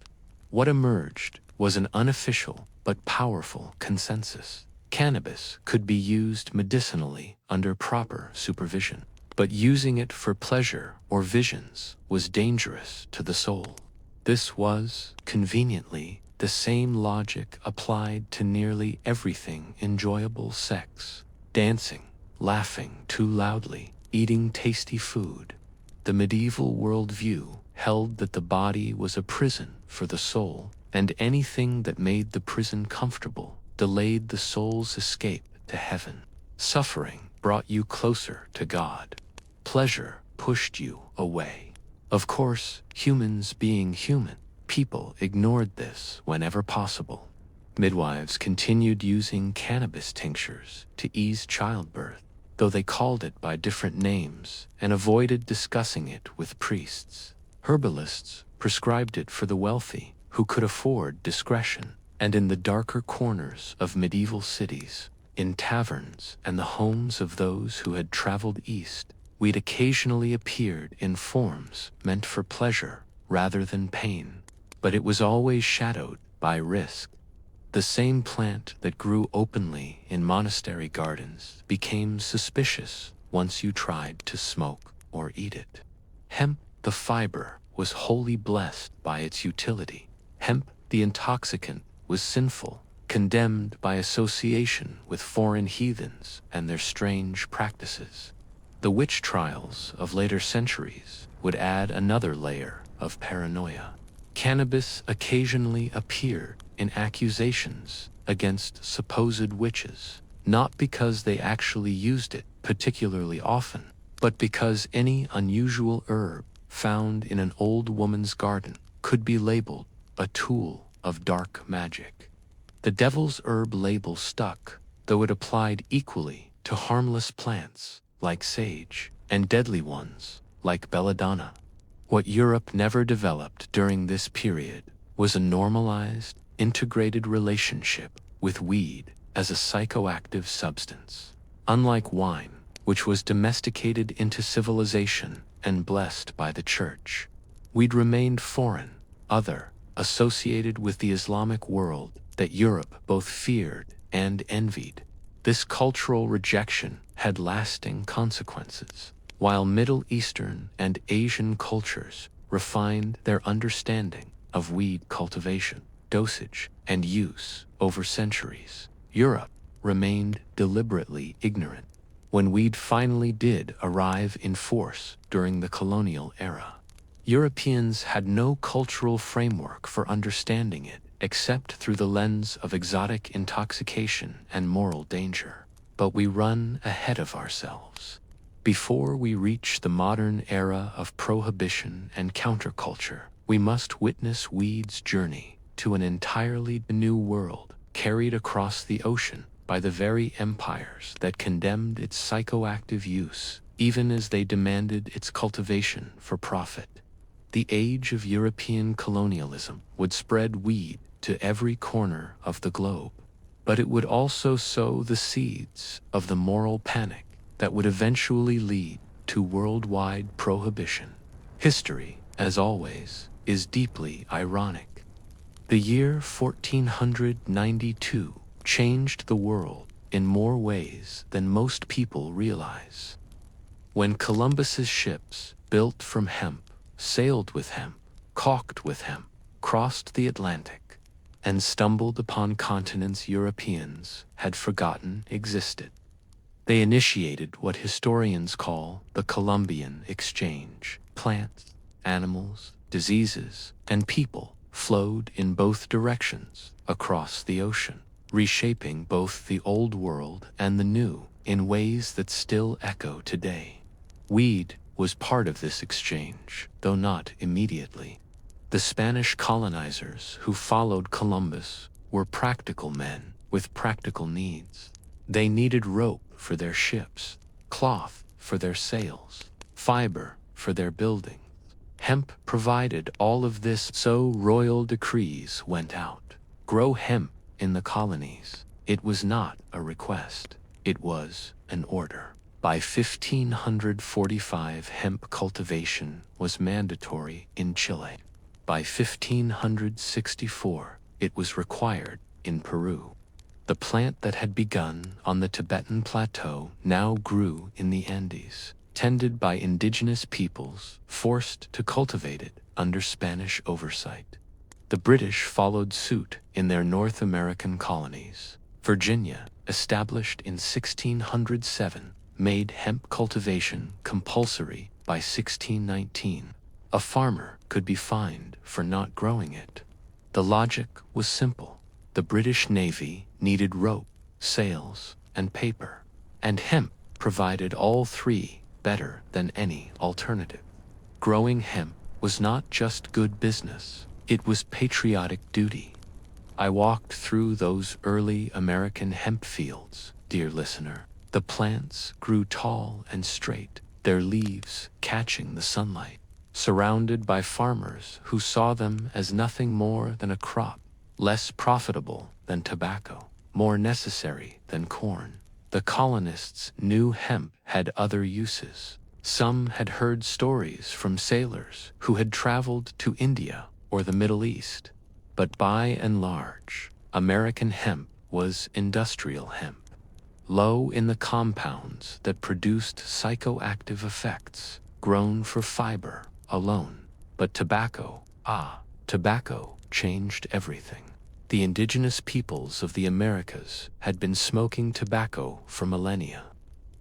What emerged was an unofficial but powerful consensus. Cannabis could be used medicinally under proper supervision, but using it for pleasure or visions was dangerous to the soul. This was, conveniently, the same logic applied to nearly everything enjoyable: sex, dancing, laughing too loudly, eating tasty food. The medieval worldview held that the body was a prison for the soul, and anything that made the prison comfortable delayed the soul's escape to heaven. Suffering brought you closer to God. Pleasure pushed you away. Of course, humans being human, people ignored this whenever possible. Midwives continued using cannabis tinctures to ease childbirth, though they called it by different names and avoided discussing it with priests. Herbalists prescribed it for the wealthy who could afford discretion, and in the darker corners of medieval cities, in taverns and the homes of those who had traveled east, weed occasionally appeared in forms meant for pleasure rather than pain, but it was always shadowed by risk. The same plant that grew openly in monastery gardens became suspicious once you tried to smoke or eat it. Hemp, the fiber, was wholly blessed by its utility. Hemp, the intoxicant, was sinful, condemned by association with foreign heathens and their strange practices. The witch trials of later centuries would add another layer of paranoia. Cannabis occasionally appeared in accusations against supposed witches, not because they actually used it particularly often, but because any unusual herb found in an old woman's garden could be labeled a tool of dark magic. The devil's herb label stuck, though it applied equally to harmless plants like sage and deadly ones like belladonna. What Europe never developed during this period was a normalized, integrated relationship with weed as a psychoactive substance. Unlike wine, which was domesticated into civilization and blessed by the church, weed remained foreign, other, associated with the Islamic world that Europe both feared and envied. This cultural rejection had lasting consequences. While Middle Eastern and Asian cultures refined their understanding of weed cultivation, dosage, and use over centuries, Europe remained deliberately ignorant. When weed finally did arrive in force during the colonial era, Europeans had no cultural framework for understanding it except through the lens of exotic intoxication and moral danger. But we run ahead of ourselves. Before we reach the modern era of prohibition and counterculture, we must witness weed's journey to an entirely new world, carried across the ocean by the very empires that condemned its psychoactive use, even as they demanded its cultivation for profit. The age of European colonialism would spread weed to every corner of the globe, but it would also sow the seeds of the moral panic that would eventually lead to worldwide prohibition. History, as always, is deeply ironic. The year 1492 changed the world in more ways than most people realize. When Columbus's ships, built from hemp, sailed with hemp, caulked with hemp, crossed the Atlantic, and stumbled upon continents Europeans had forgotten existed. They initiated what historians call the Columbian Exchange. Plants, animals, diseases, and people flowed in both directions across the ocean, reshaping both the old world and the new in ways that still echo today. Weed was part of this exchange, though not immediately. The Spanish colonizers who followed Columbus were practical men with practical needs. They needed rope for their ships, cloth for their sails, fiber for their buildings. Hemp provided all of this, so royal decrees went out. Grow hemp in the colonies. It was not a request, it was an order. By 1545, hemp cultivation was mandatory in Chile. By 1564, it was required in Peru. The plant that had begun on the Tibetan plateau now grew in the Andes, tended by indigenous peoples forced to cultivate it under Spanish oversight. The British followed suit in their North American colonies. Virginia, established in 1607, made hemp cultivation compulsory by 1619. A farmer could be fined for not growing it. The logic was simple. The British Navy needed rope, sails, and paper, and hemp provided all three better than any alternative. Growing hemp was not just good business, it was patriotic duty. I walked through those early American hemp fields, dear listener. The plants grew tall and straight, their leaves catching the sunlight, surrounded by farmers who saw them as nothing more than a crop, less profitable than tobacco, more necessary than corn. The colonists knew hemp had other uses. Some had heard stories from sailors who had traveled to India or the Middle East. But by and large, American hemp was industrial hemp, low in the compounds that produced psychoactive effects, grown for fiber alone. But tobacco changed everything. The indigenous peoples of the Americas had been smoking tobacco for millennia.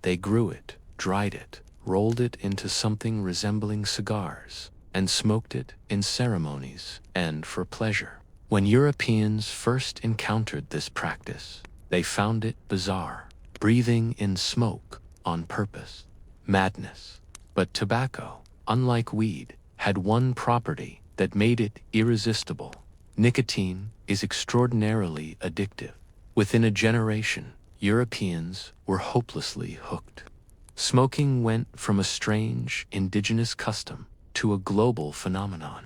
They grew it, dried it, rolled it into something resembling cigars, and smoked it in ceremonies and for pleasure. When Europeans first encountered this practice, they found it bizarre, breathing in smoke on purpose. Madness. But tobacco, unlike weed, had one property that made it irresistible. Nicotine is extraordinarily addictive. Within a generation, Europeans were hopelessly hooked. Smoking went from a strange indigenous custom to a global phenomenon.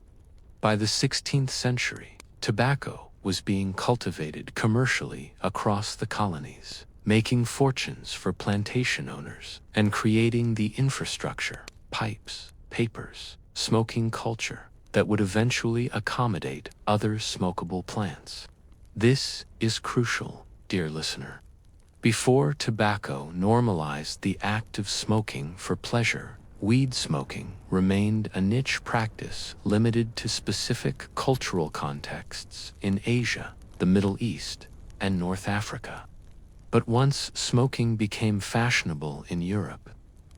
By the 16th century, tobacco was being cultivated commercially across the colonies, making fortunes for plantation owners and creating the infrastructure, pipes, papers, smoking culture that would eventually accommodate other smokable plants. This is crucial, dear listener. Before tobacco normalized the act of smoking for pleasure, weed smoking remained a niche practice limited to specific cultural contexts in Asia, the Middle East, and North Africa. But once smoking became fashionable in Europe,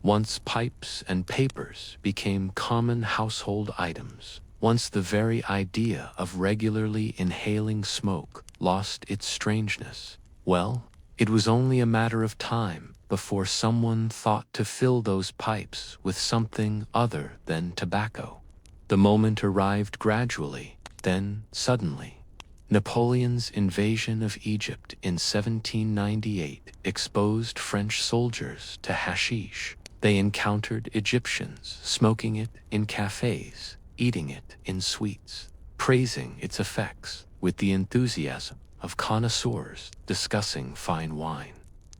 once pipes and papers became common household items, once the very idea of regularly inhaling smoke lost its strangeness, well, it was only a matter of time before someone thought to fill those pipes with something other than tobacco. The moment arrived gradually, then suddenly. Napoleon's invasion of Egypt in 1798 exposed French soldiers to hashish. They encountered Egyptians smoking it in cafes, eating it in sweets, praising its effects with the enthusiasm of connoisseurs discussing fine wine.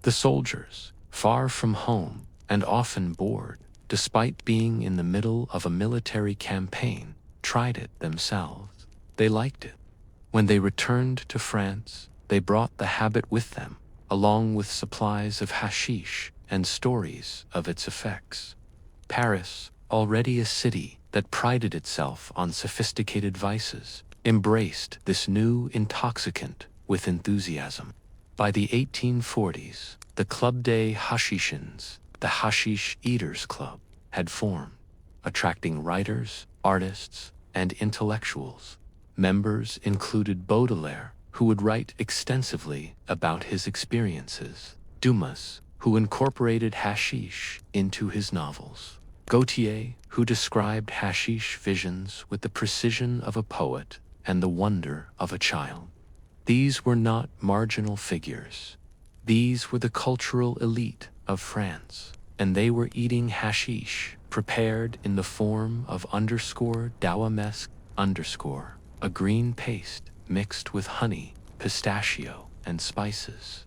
The soldiers, far from home and often bored, despite being in the middle of a military campaign, tried it themselves. They liked it. When they returned to France, they brought the habit with them, along with supplies of hashish and stories of its effects. Paris, already a city that prided itself on sophisticated vices, embraced this new intoxicant with enthusiasm. By the 1840s, the Club des Hashishins, the Hashish Eaters Club, had formed, attracting writers, artists, and intellectuals. Members included Baudelaire, who would write extensively about his experiences, Dumas, who incorporated hashish into his novels, Gautier, who described hashish visions with the precision of a poet and the wonder of a child. These were not marginal figures. These were the cultural elite of France, and they were eating hashish prepared in the form of _dawamesque_, a green paste mixed with honey, pistachio, and spices.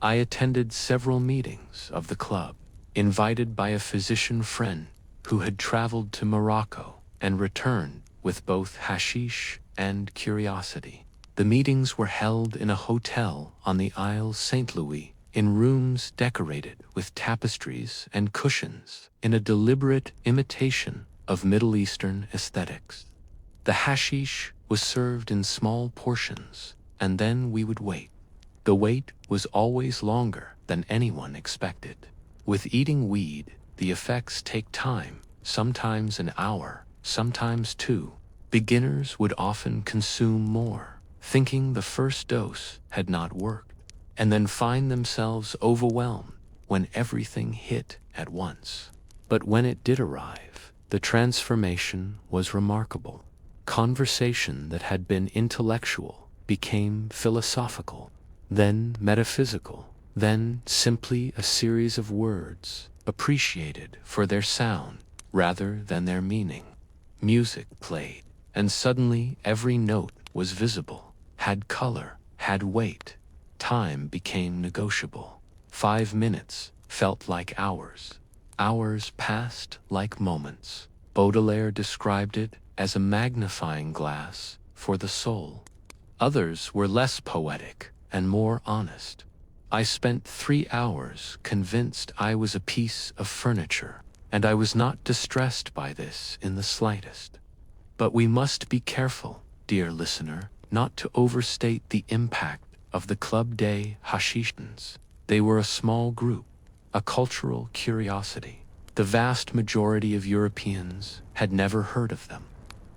I attended several meetings of the club, invited by a physician friend who had traveled to Morocco and returned with both hashish and curiosity. The meetings were held in a hotel on the Isle Saint-Louis, in rooms decorated with tapestries and cushions in a deliberate imitation of Middle Eastern aesthetics. The hashish was served in small portions, and then we would wait. The wait was always longer than anyone expected. With eating weed, the effects take time, sometimes an hour, sometimes two. Beginners would often consume more, thinking the first dose had not worked, and then find themselves overwhelmed when everything hit at once. But when it did arrive, the transformation was remarkable. Conversation that had been intellectual became philosophical, then metaphysical, then simply a series of words, appreciated for their sound rather than their meaning. Music played, and suddenly every note was visible, had color, had weight. Time became negotiable. 5 minutes felt like hours. Hours passed like moments. Baudelaire described it as a magnifying glass for the soul. Others were less poetic and more honest. I spent 3 hours convinced I was a piece of furniture, and I was not distressed by this in the slightest. But we must be careful, dear listener, not to overstate the impact of the Club des Hashishins. They were a small group, a cultural curiosity. The vast majority of Europeans had never heard of them,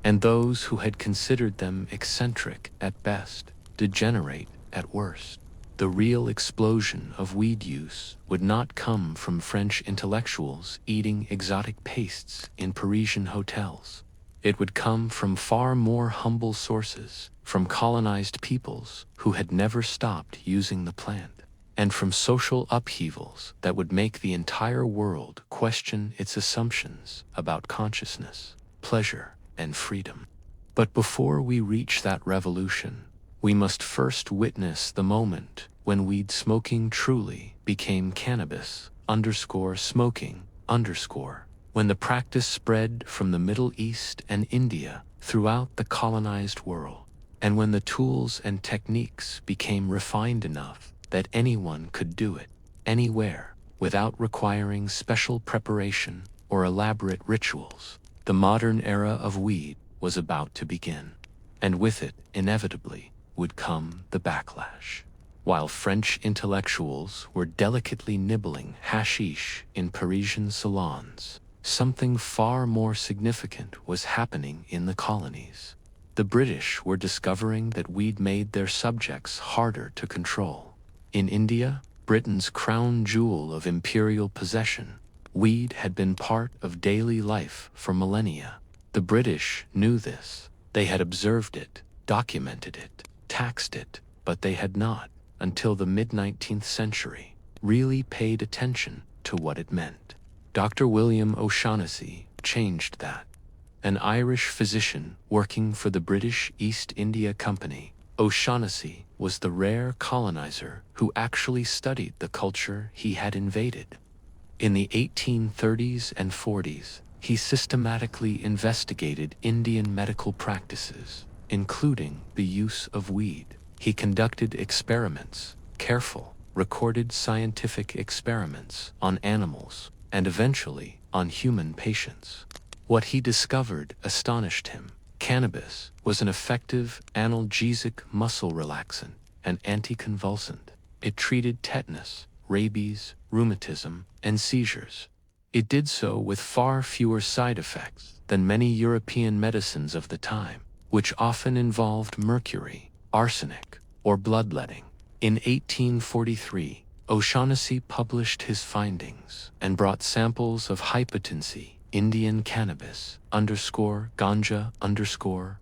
and those who had considered them eccentric at best, degenerate at worst. The real explosion of weed use would not come from French intellectuals eating exotic pastes in Parisian hotels. It would come from far more humble sources, from colonized peoples who had never stopped using the plant, and from social upheavals that would make the entire world question its assumptions about consciousness, pleasure, and freedom. But before we reach that revolution, we must first witness the moment when weed smoking truly became cannabis_smoking_, when the practice spread from the Middle East and India throughout the colonized world, and when the tools and techniques became refined enough that anyone could do it, anywhere, without requiring special preparation or elaborate rituals. The modern era of weed was about to begin, and with it, inevitably, would come the backlash. While French intellectuals were delicately nibbling hashish in Parisian salons, something far more significant was happening in the colonies. The British were discovering that weed made their subjects harder to control. In India, Britain's crown jewel of imperial possession, weed had been part of daily life for millennia. The British knew this. They had observed it, documented it, taxed it, but they had not, until the mid-19th century, really paid attention to what it meant. Dr. William O'Shaughnessy changed that. An Irish physician working for the British East India Company, O'Shaughnessy was the rare colonizer who actually studied the culture he had invaded. In the 1830s and 40s, he systematically investigated Indian medical practices, including the use of weed. He conducted experiments, careful, recorded scientific experiments on animals, and eventually on human patients. What he discovered astonished him. Cannabis was an effective analgesic, muscle relaxant, and anticonvulsant. It treated tetanus, rabies, rheumatism, and seizures. It did so with far fewer side effects than many European medicines of the time, which often involved mercury, arsenic, or bloodletting. In 1843, O'Shaughnessy published his findings and brought samples of hypotency, Indian cannabis, ganja,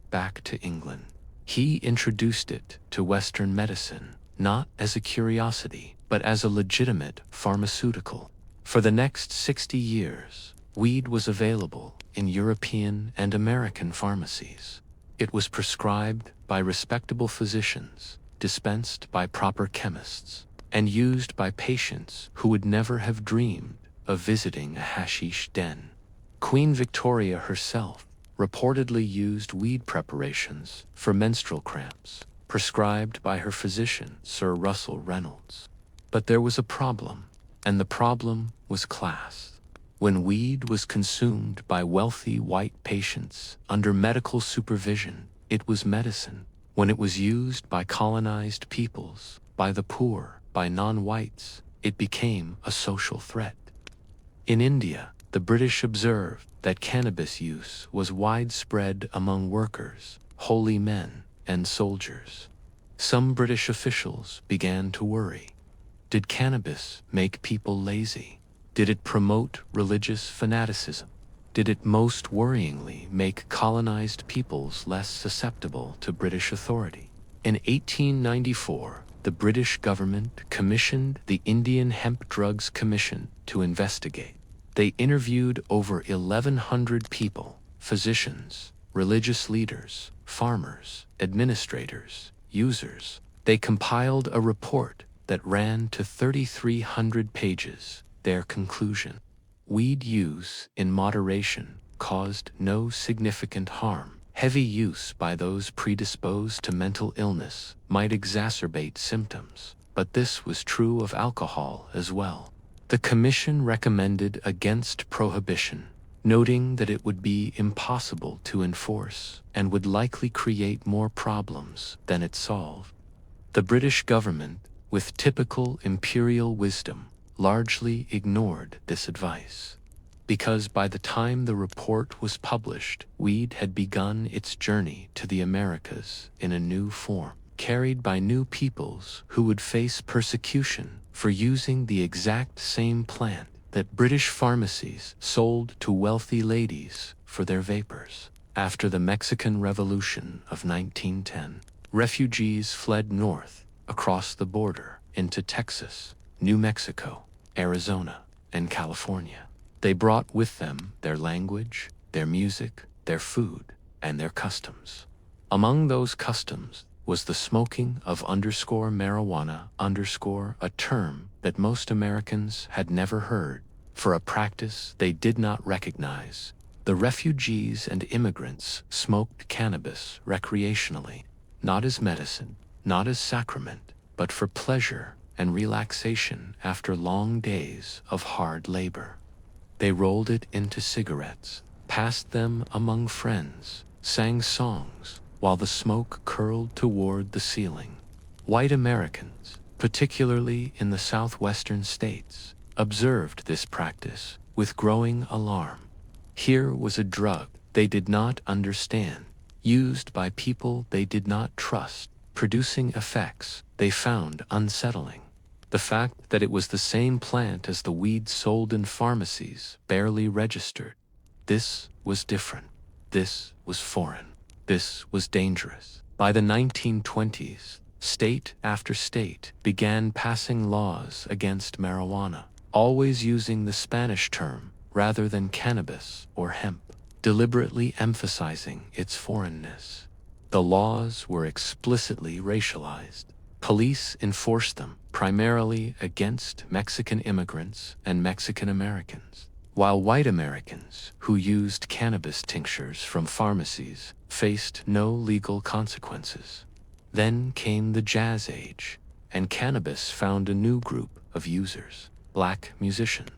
back to England. He introduced it to Western medicine, not as a curiosity, but as a legitimate pharmaceutical. For the next 60 years, weed was available in European and American pharmacies. It was prescribed by respectable physicians, dispensed by proper chemists, and used by patients who would never have dreamed of visiting a hashish den. Queen Victoria herself reportedly used weed preparations for menstrual cramps, prescribed by her physician, Sir Russell Reynolds. But there was a problem, and the problem was class. When weed was consumed by wealthy white patients under medical supervision, it was medicine. When it was used by colonized peoples, by the poor, by non-whites, it became a social threat. In India, the British observed that cannabis use was widespread among workers, holy men, and soldiers. Some British officials began to worry. Did cannabis make people lazy? Did it promote religious fanaticism? Did it most worryingly make colonized peoples less susceptible to British authority? In 1894, the British government commissioned the Indian Hemp Drugs Commission to investigate. They interviewed over 1,100 people, physicians, religious leaders, farmers, administrators, users. They compiled a report that ran to 3,300 pages. Their conclusion: weed use in moderation caused no significant harm. Heavy use by those predisposed to mental illness might exacerbate symptoms, but this was true of alcohol as well. The commission recommended against prohibition, noting that it would be impossible to enforce and would likely create more problems than it solved. The British government, with typical imperial wisdom, largely ignored this advice. Because by the time the report was published, weed had begun its journey to the Americas in a new form, carried by new peoples who would face persecution for using the exact same plant that British pharmacies sold to wealthy ladies for their vapors. After the Mexican Revolution of 1910, refugees fled north across the border into Texas, New Mexico, Arizona, and California. They brought with them their language, their music, their food, and their customs. Among those customs was the smoking of marijuana, a term that most Americans had never heard, for a practice they did not recognize. The refugees and immigrants smoked cannabis recreationally, not as medicine, not as sacrament, but for pleasure and relaxation after long days of hard labor. They rolled it into cigarettes, passed them among friends, sang songs, while the smoke curled toward the ceiling. White Americans, particularly in the southwestern states, observed this practice with growing alarm. Here was a drug they did not understand, used by people they did not trust, producing effects they found unsettling. The fact that it was the same plant as the weed sold in pharmacies barely registered. This was different. This was foreign. This was dangerous. By the 1920s, state after state began passing laws against marijuana, always using the Spanish term rather than cannabis or hemp, deliberately emphasizing its foreignness. The laws were explicitly racialized. Police enforced them primarily against Mexican immigrants and Mexican Americans. while white Americans who used cannabis tinctures from pharmacies faced no legal consequences. Then came the Jazz Age, and cannabis found a new group of users, black musicians.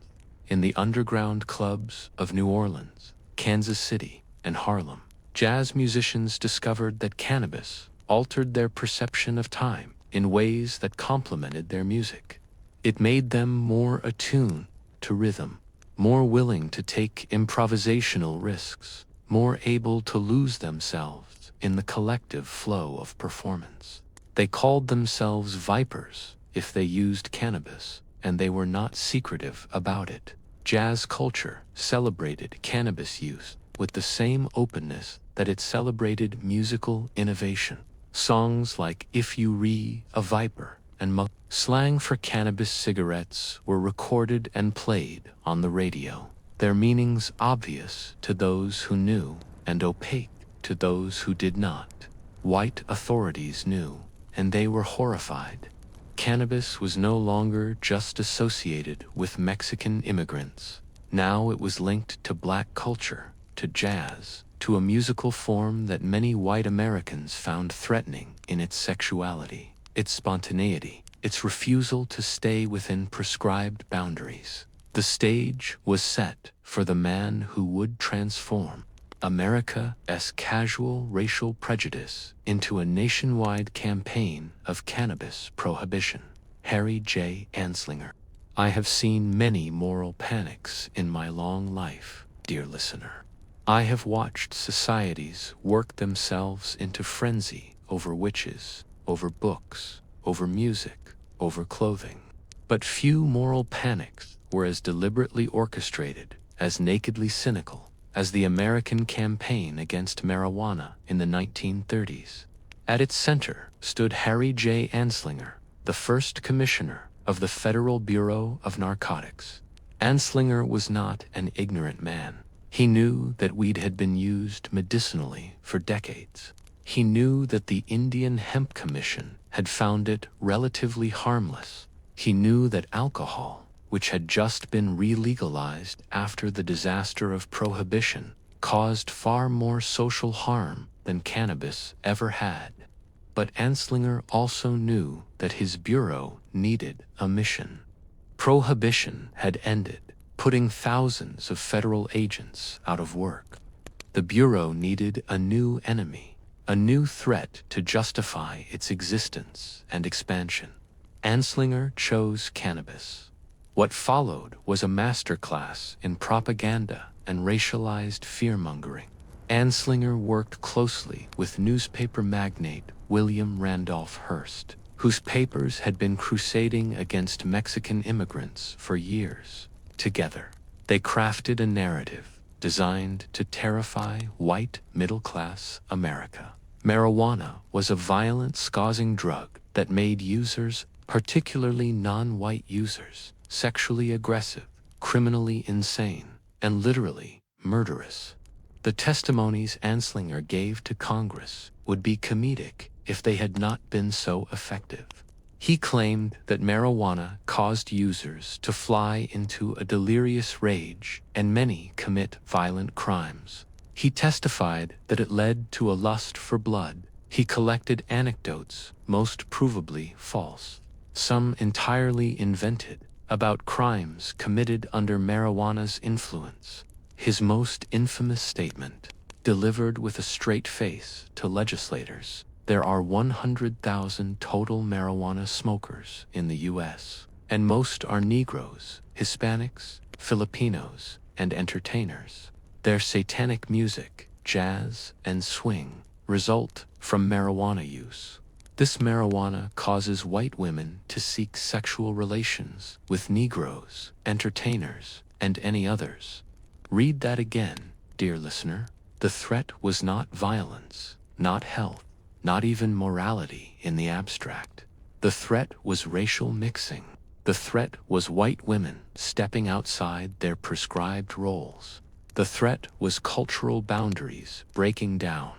In the underground clubs of New Orleans, Kansas City, and Harlem, jazz musicians discovered that cannabis altered their perception of time in ways that complemented their music. It made them more attuned to rhythm, more willing to take improvisational risks, more able to lose themselves in the collective flow of performance. They called themselves vipers if they used cannabis, and they were not secretive about it. Jazz culture celebrated cannabis use with the same openness that it celebrated musical innovation. Songs like If You Re a Viper and slang for cannabis cigarettes were recorded and played on the radio, their meanings obvious to those who knew and opaque to those who did not. White authorities knew, and they were horrified. Cannabis was no longer just associated with Mexican immigrants. Now it was linked to black culture, to jazz, to a musical form that many white Americans found threatening in its sexuality, its spontaneity, its refusal to stay within prescribed boundaries. The stage was set for the man who would transform America's casual racial prejudice into a nationwide campaign of cannabis prohibition. Harry J. Anslinger. I have seen many moral panics in my long life, dear listener. I have watched societies work themselves into frenzy over witches, over books, over music, over clothing. But few moral panics were as deliberately orchestrated, as nakedly cynical, as the American campaign against marijuana in the 1930s. At its center stood Harry J. Anslinger, the first commissioner of the Federal Bureau of Narcotics. Anslinger was not an ignorant man. He knew that weed had been used medicinally for decades. He knew that the Indian Hemp Commission had found it relatively harmless. He knew that alcohol, which had just been re-legalized after the disaster of Prohibition, caused far more social harm than cannabis ever had. But Anslinger also knew that his bureau needed a mission. Prohibition had ended, putting thousands of federal agents out of work. The bureau needed a new enemy, a new threat to justify its existence and expansion. Anslinger chose cannabis. What followed was a masterclass in propaganda and racialized fear-mongering. Anslinger worked closely with newspaper magnate William Randolph Hearst, whose papers had been crusading against Mexican immigrants for years. Together, they crafted a narrative designed to terrify white middle-class America. Marijuana was a violent, causing drug that made users, particularly non-white users, sexually aggressive, criminally insane, and literally murderous. The testimonies Anslinger gave to Congress would be comedic if they had not been so effective. He claimed that marijuana caused users to fly into a delirious rage and many commit violent crimes. He testified that it led to a lust for blood. He collected anecdotes, most provably false, some entirely invented, about crimes committed under marijuana's influence. His most infamous statement, delivered with a straight face to legislators: there are 100,000 total marijuana smokers in the U.S., and most are Negroes, Hispanics, Filipinos, and entertainers. Their satanic music, jazz, and swing result from marijuana use. This marijuana causes white women to seek sexual relations with Negroes, entertainers, and any others. Read that again, dear listener. The threat was not violence, not health, not even morality in the abstract. The threat was racial mixing. The threat was white women stepping outside their prescribed roles. The threat was cultural boundaries breaking down.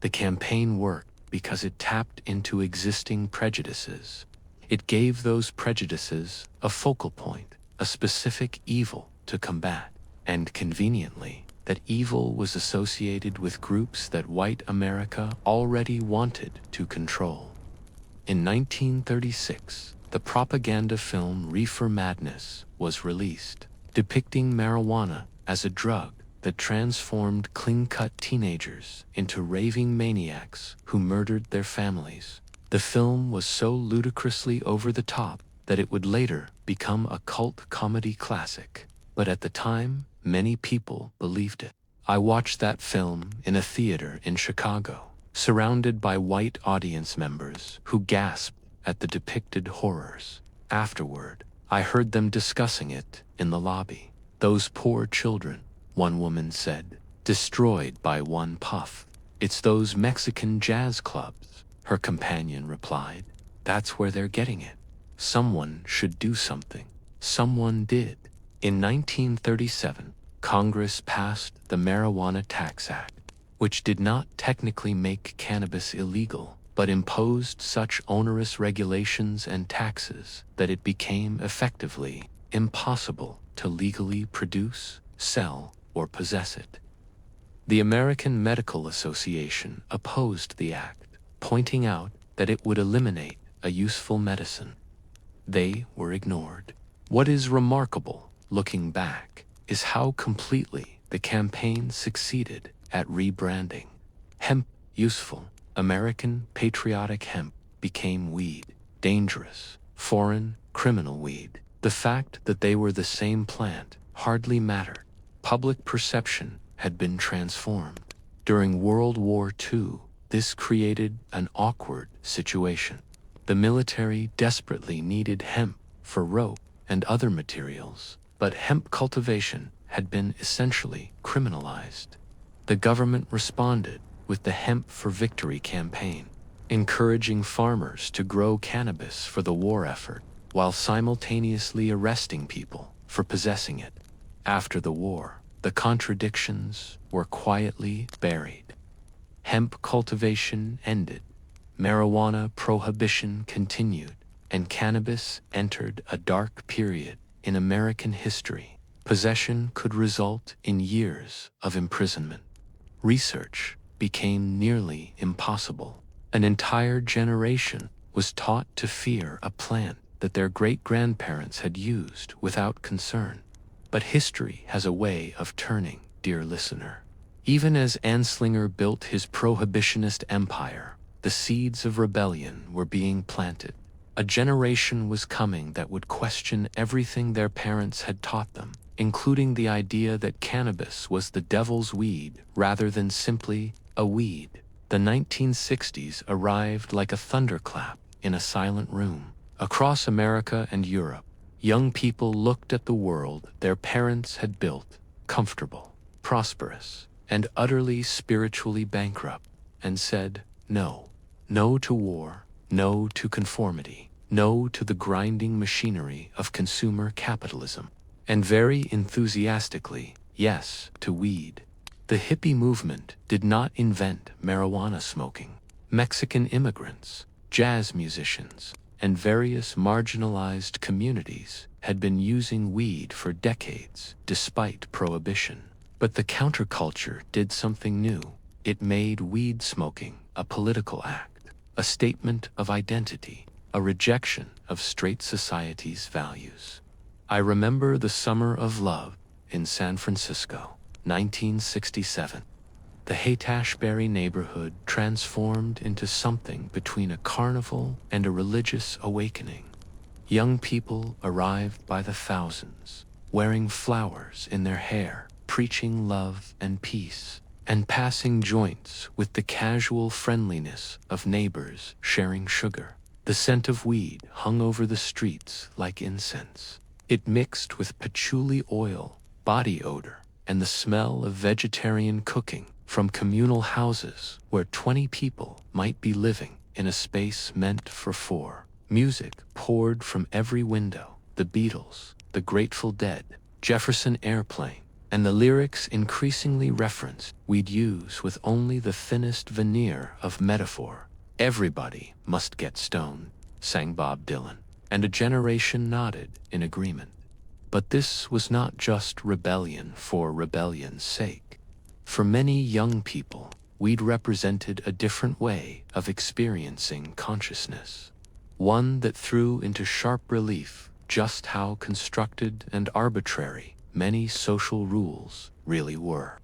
The campaign worked because it tapped into existing prejudices. It gave those prejudices a focal point, a specific evil to combat. and conveniently, that evil was associated with groups that white America already wanted to control. In 1936, the propaganda film Reefer Madness was released, depicting marijuana as a drug that transformed clean-cut teenagers into raving maniacs who murdered their families. The film was so ludicrously over the top that it would later become a cult comedy classic. But at the time, many people believed it. I watched that film in a theater in Chicago, surrounded by white audience members who gasped at the depicted horrors. Afterward, I heard them discussing it in the lobby. "Those poor children," one woman said, "destroyed by one puff." "It's those Mexican jazz clubs," her companion replied. "That's where they're getting it. Someone should do something." Someone did. In 1937, Congress passed the Marijuana Tax Act, which did not technically make cannabis illegal, but imposed such onerous regulations and taxes that it became effectively impossible to legally produce, sell, or possess it. The American Medical Association opposed the act, pointing out that it would eliminate a useful medicine. They were ignored. What is remarkable, looking back, is how completely the campaign succeeded at rebranding. Hemp, useful, American patriotic hemp, became weed, dangerous, foreign, criminal weed. The fact that they were the same plant hardly mattered. Public perception had been transformed. During World War II, this created an awkward situation. The military desperately needed hemp for rope and other materials, but hemp cultivation had been essentially criminalized. The government responded with the Hemp for Victory campaign, encouraging farmers to grow cannabis for the war effort, while simultaneously arresting people for possessing it. After the war, the contradictions were quietly buried. Hemp cultivation ended, marijuana prohibition continued, and cannabis entered a dark period in American history. Possession could result in years of imprisonment. Research became nearly impossible. An entire generation was taught to fear a plant that their great-grandparents had used without concern. But history has a way of turning, dear listener. Even as Anslinger built his prohibitionist empire, the seeds of rebellion were being planted. A generation was coming that would question everything their parents had taught them, including the idea that cannabis was the devil's weed rather than simply a weed. The 1960s arrived like a thunderclap in a silent room. Across America and Europe, young people looked at the world their parents had built, comfortable, prosperous, and utterly spiritually bankrupt, and said, no. No to war, no to conformity, no to the grinding machinery of consumer capitalism, and very enthusiastically, yes to weed. The hippie movement did not invent marijuana smoking. Mexican immigrants, jazz musicians, and various marginalized communities had been using weed for decades, despite prohibition. But the counterculture did something new. It made weed smoking a political act, a statement of identity, a rejection of straight society's values. I remember the Summer of Love in San Francisco, 1967. The Haight-Ashbury neighborhood transformed into something between a carnival and a religious awakening. Young people arrived by the thousands, wearing flowers in their hair, preaching love and peace, and passing joints with the casual friendliness of neighbors sharing sugar. The scent of weed hung over the streets like incense. It mixed with patchouli oil, body odor, and the smell of vegetarian cooking from communal houses where 20 people might be living in a space meant for 4. Music poured from every window: the Beatles, the Grateful Dead, Jefferson Airplane, and the lyrics increasingly referenced we'd use with only the thinnest veneer of metaphor. "Everybody must get stoned," sang Bob Dylan, and a generation nodded in agreement. But this was not just rebellion for rebellion's sake. For many young people, weed represented a different way of experiencing consciousness. One that threw into sharp relief just how constructed and arbitrary many social rules really were.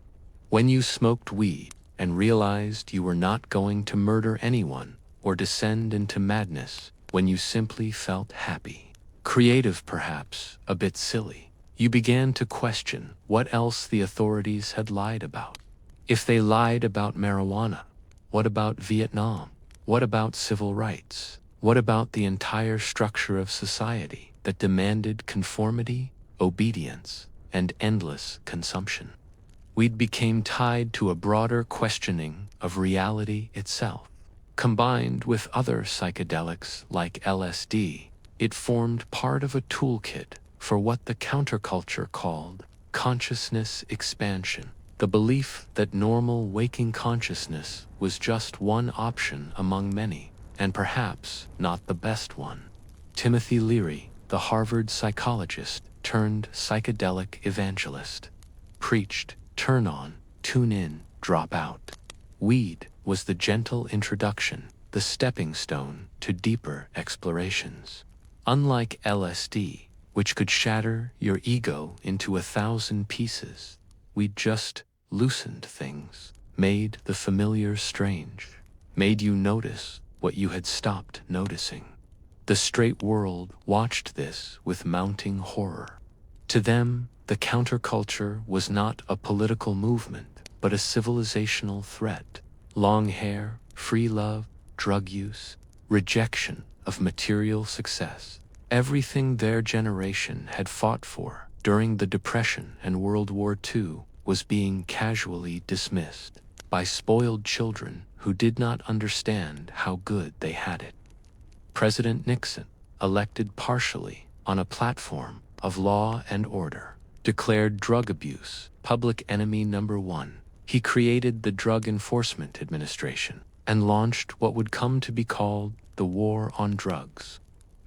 When you smoked weed and realized you were not going to murder anyone or descend into madness, when you simply felt happy, creative perhaps, a bit silly, you began to question what else the authorities had lied about. If they lied about marijuana, what about Vietnam? What about civil rights? What about the entire structure of society that demanded conformity, obedience, and endless consumption? Weed became tied to a broader questioning of reality itself. Combined with other psychedelics like LSD, it formed part of a toolkit for what the counterculture called consciousness expansion, the belief that normal waking consciousness was just one option among many, and perhaps not the best one. Timothy Leary, the Harvard psychologist turned psychedelic evangelist, preached, turn on, tune in, drop out. Weed was the gentle introduction, the stepping stone to deeper explorations. Unlike LSD, which could shatter your ego into 1,000 pieces, we just loosened things, made the familiar strange, made you notice what you had stopped noticing. The straight world watched this with mounting horror. To them, the counterculture was not a political movement, but a civilizational threat. Long hair, free love, drug use, rejection of material success. Everything their generation had fought for during the Depression and World War II was being casually dismissed by spoiled children who did not understand how good they had it. President Nixon, elected partially on a platform of law and order, declared drug abuse public enemy number one. He created the Drug Enforcement Administration and launched what would come to be called the War on Drugs.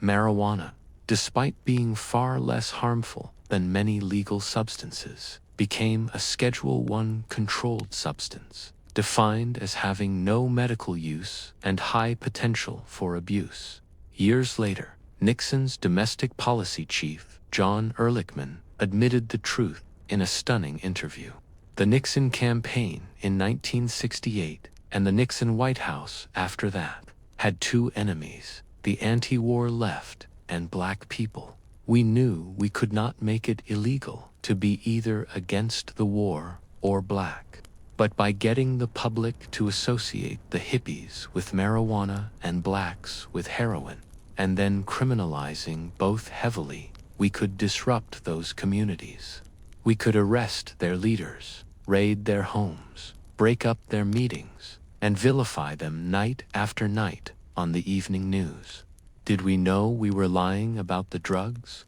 Marijuana, despite being far less harmful than many legal substances, became a Schedule I controlled substance, defined as having no medical use and high potential for abuse. Years later, Nixon's domestic policy chief, John Ehrlichman, admitted the truth in a stunning interview. The Nixon campaign in 1968 and the Nixon White House after that had two enemies, the anti-war left and black people. We knew we could not make it illegal to be either against the war or black. But by getting the public to associate the hippies with marijuana and blacks with heroin, and then criminalizing both heavily, we could disrupt those communities. We could arrest their leaders, raid their homes, break up their meetings, and vilify them night after night on the evening news. Did we know we were lying about the drugs?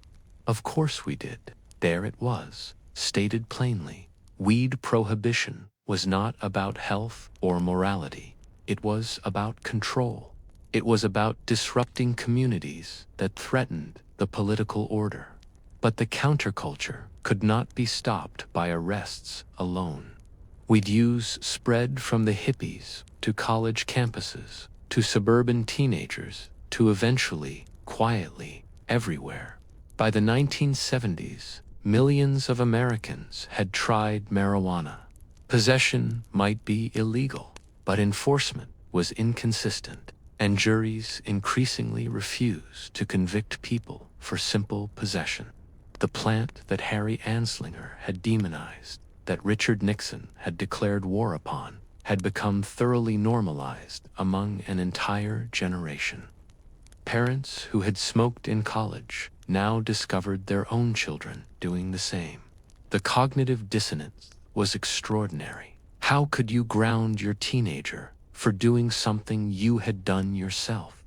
Of course we did. There it was, stated plainly. Weed prohibition was not about health or morality. It was about control. It was about disrupting communities that threatened the political order. But the counterculture could not be stopped by arrests alone. We'd use spread from the hippies to college campuses, to suburban teenagers, to eventually, quietly, everywhere. By the 1970s, millions of Americans had tried marijuana. Possession might be illegal, but enforcement was inconsistent, and juries increasingly refused to convict people for simple possession. The plant that Harry Anslinger had demonized, that Richard Nixon had declared war upon, had become thoroughly normalized among an entire generation. Parents who had smoked in college now discovered their own children doing the same. The cognitive dissonance was extraordinary. How could you ground your teenager for doing something you had done yourself?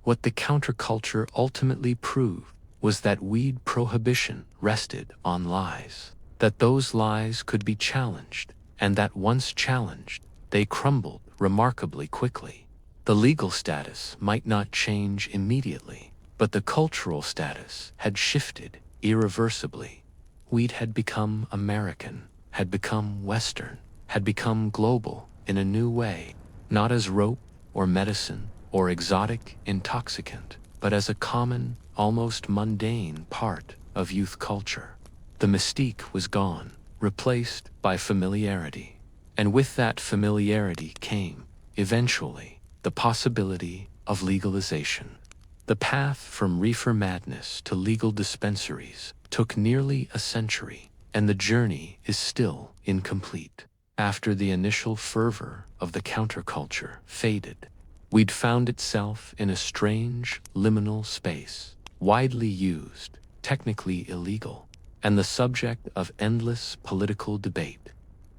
What the counterculture ultimately proved was that weed prohibition rested on lies, that those lies could be challenged, and that once challenged, they crumbled remarkably quickly. The legal status might not change immediately, but the cultural status had shifted irreversibly. Weed had become American, had become Western, had become global in a new way, not as rope or medicine or exotic intoxicant, but as a common, almost mundane part of youth culture. The mystique was gone, replaced by familiarity. And with that familiarity came, eventually, the possibility of legalization. The path from reefer madness to legal dispensaries took nearly a century, and the journey is still incomplete. After the initial fervor of the counterculture faded, we'd found itself in a strange, liminal space, widely used, technically illegal, and the subject of endless political debate.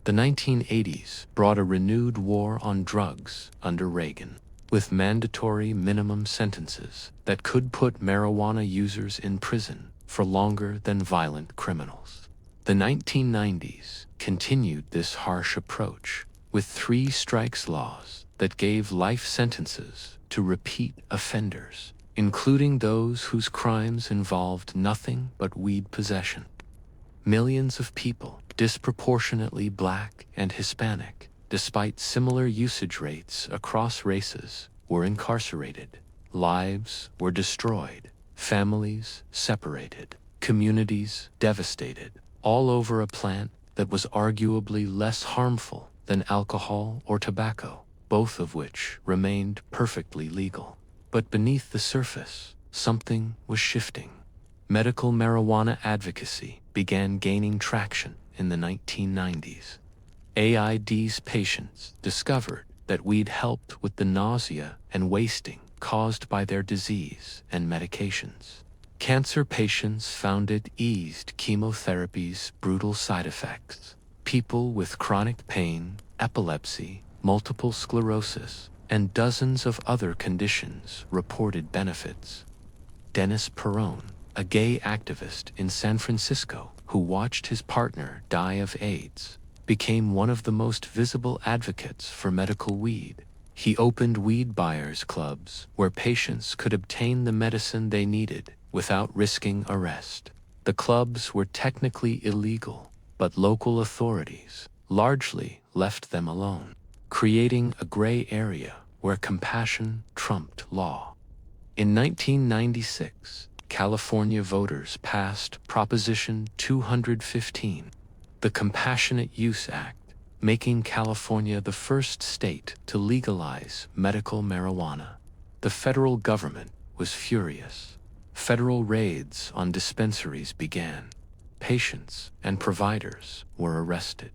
The 1980s brought a renewed war on drugs under Reagan, with mandatory minimum sentences that could put marijuana users in prison for longer than violent criminals. The 1990s continued this harsh approach, with 3 strikes laws that gave life sentences to repeat offenders, including those whose crimes involved nothing but weed possession. Millions of people, disproportionately Black and Hispanic, despite similar usage rates across races, were incarcerated. Lives were destroyed, families separated, communities devastated, all over a plant that was arguably less harmful than alcohol or tobacco, both of which remained perfectly legal. But beneath the surface, something was shifting. Medical marijuana advocacy began gaining traction in the 1990s. AID's patients discovered that weed helped with the nausea and wasting caused by their disease and medications. Cancer patients found it eased chemotherapy's brutal side effects. People with chronic pain, epilepsy, multiple sclerosis, and dozens of other conditions reported benefits. Dennis Perrone, a gay activist in San Francisco who watched his partner die of AIDS, became one of the most visible advocates for medical weed. He opened weed buyers clubs where patients could obtain the medicine they needed without risking arrest. The clubs were technically illegal, but local authorities largely left them alone, creating a gray area where compassion trumped law. In 1996, California voters passed Proposition 215, the Compassionate Use Act, making California the first state to legalize medical marijuana. The federal government was furious. Federal raids on dispensaries began. Patients and providers were arrested.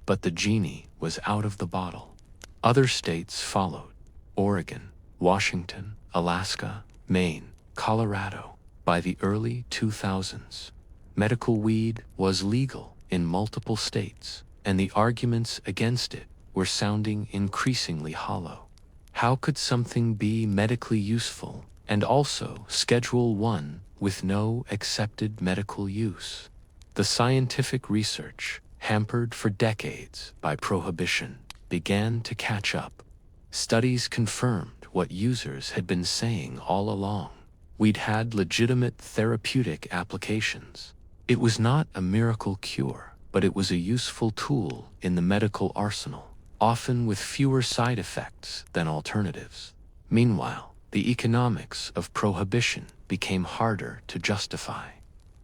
But the genie was out of the bottle. Other states followed: Oregon, Washington, Alaska, Maine, Colorado. By the early 2000s, medical weed was legal in multiple states, and the arguments against it were sounding increasingly hollow. How could something be medically useful and also Schedule 1 with no accepted medical use? The scientific research, hampered for decades by Prohibition, began to catch up. Studies confirmed what users had been saying all along. We'd had legitimate therapeutic applications. It was not a miracle cure, but it was a useful tool in the medical arsenal, often with fewer side effects than alternatives. Meanwhile, the economics of Prohibition became harder to justify.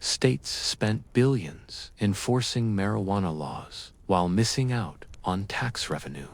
States spent billions enforcing marijuana laws while missing out on tax revenue.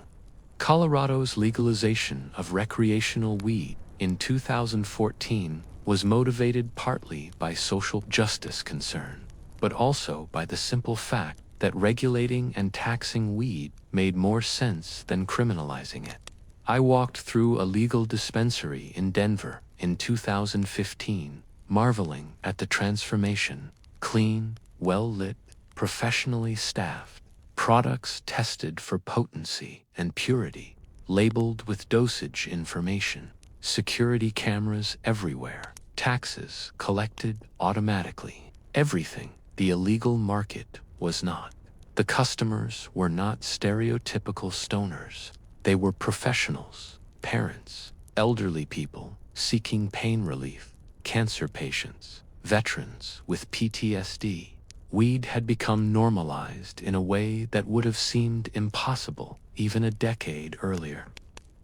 Colorado's legalization of recreational weed in 2014 was motivated partly by social justice concern, but also by the simple fact that regulating and taxing weed made more sense than criminalizing it. I walked through a legal dispensary in Denver in 2015, marveling at the transformation: clean, well-lit, professionally staffed, products tested for potency and purity, labeled with dosage information, security cameras everywhere, taxes collected automatically. Everything the illegal market was not. The customers were not stereotypical stoners. They were professionals, parents, elderly people seeking pain relief, cancer patients, veterans with PTSD. Weed had become normalized in a way that would have seemed impossible even a decade earlier.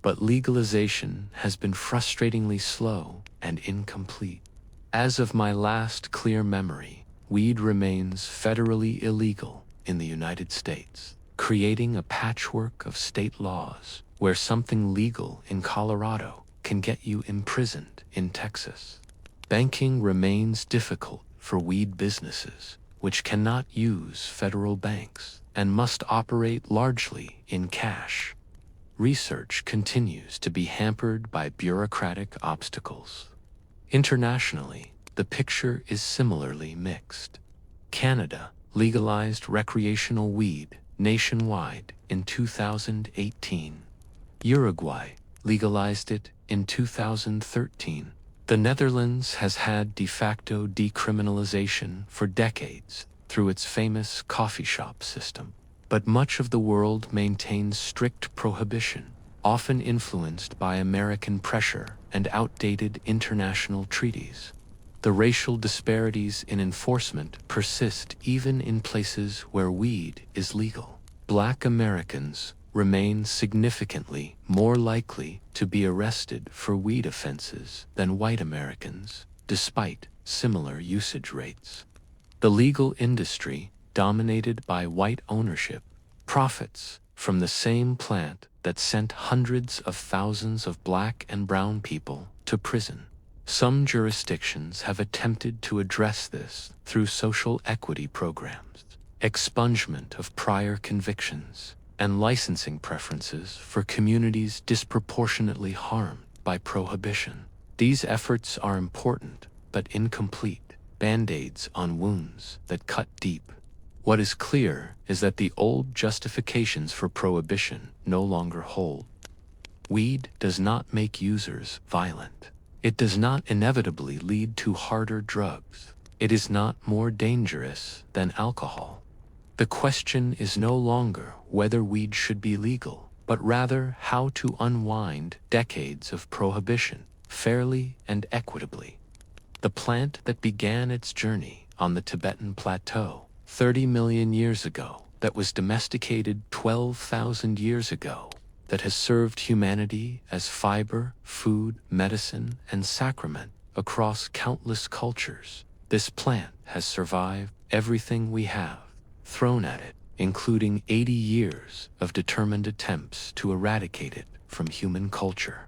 But legalization has been frustratingly slow and incomplete. As of my last clear memory, weed remains federally illegal in the United States, creating a patchwork of state laws where something legal in Colorado can get you imprisoned in Texas. Banking remains difficult for weed businesses, which cannot use federal banks and must operate largely in cash. Research continues to be hampered by bureaucratic obstacles. Internationally, the picture is similarly mixed. Canada legalized recreational weed nationwide in 2018. Uruguay legalized it in 2013. The Netherlands has had de facto decriminalization for decades through its famous coffee shop system. But much of the world maintains strict prohibition, often influenced by American pressure and outdated international treaties. The racial disparities in enforcement persist even in places where weed is legal. Black Americans remain significantly more likely to be arrested for weed offenses than white Americans, despite similar usage rates. The legal industry, dominated by white ownership, profits from the same plant that sent hundreds of thousands of black and brown people to prison. Some jurisdictions have attempted to address this through social equity programs, expungement of prior convictions, and licensing preferences for communities disproportionately harmed by prohibition. These efforts are important, but incomplete, band-aids on wounds that cut deep. What is clear is that the old justifications for prohibition no longer hold. Weed does not make users violent. It does not inevitably lead to harder drugs. It is not more dangerous than alcohol. The question is no longer whether weed should be legal, but rather how to unwind decades of prohibition fairly and equitably. The plant that began its journey on the Tibetan Plateau 30 million years ago, that was domesticated 12,000 years ago, that has served humanity as fiber, food, medicine, and sacrament across countless cultures. This plant has survived everything we have thrown at it, including 80 years of determined attempts to eradicate it from human culture.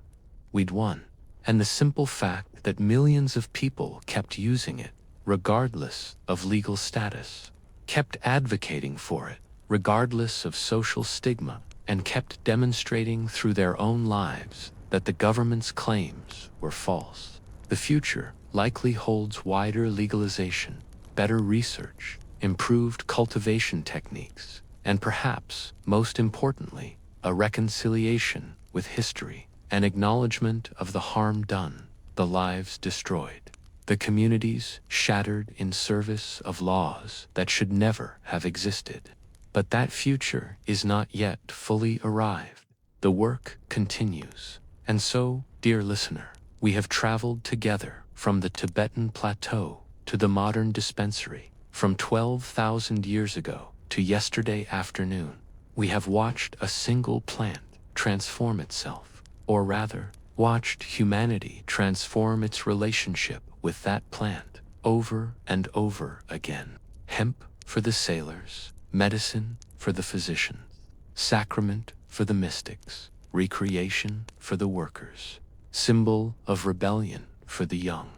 We'd won, and the simple fact that millions of people kept using it, regardless of legal status, kept advocating for it, regardless of social stigma, and kept demonstrating through their own lives that the government's claims were false. The future likely holds wider legalization, better research, improved cultivation techniques, and perhaps, most importantly, a reconciliation with history, an acknowledgement of the harm done, the lives destroyed, the communities shattered in service of laws that should never have existed. But that future is not yet fully arrived. The work continues. And so, dear listener, we have traveled together from the Tibetan Plateau to the modern dispensary, from 12,000 years ago to yesterday afternoon. We have watched a single plant transform itself, or rather, watched humanity transform its relationship with that plant over and over again. Hemp for the sailors, medicine for the physicians, sacrament for the mystics, recreation for the workers, symbol of rebellion for the young,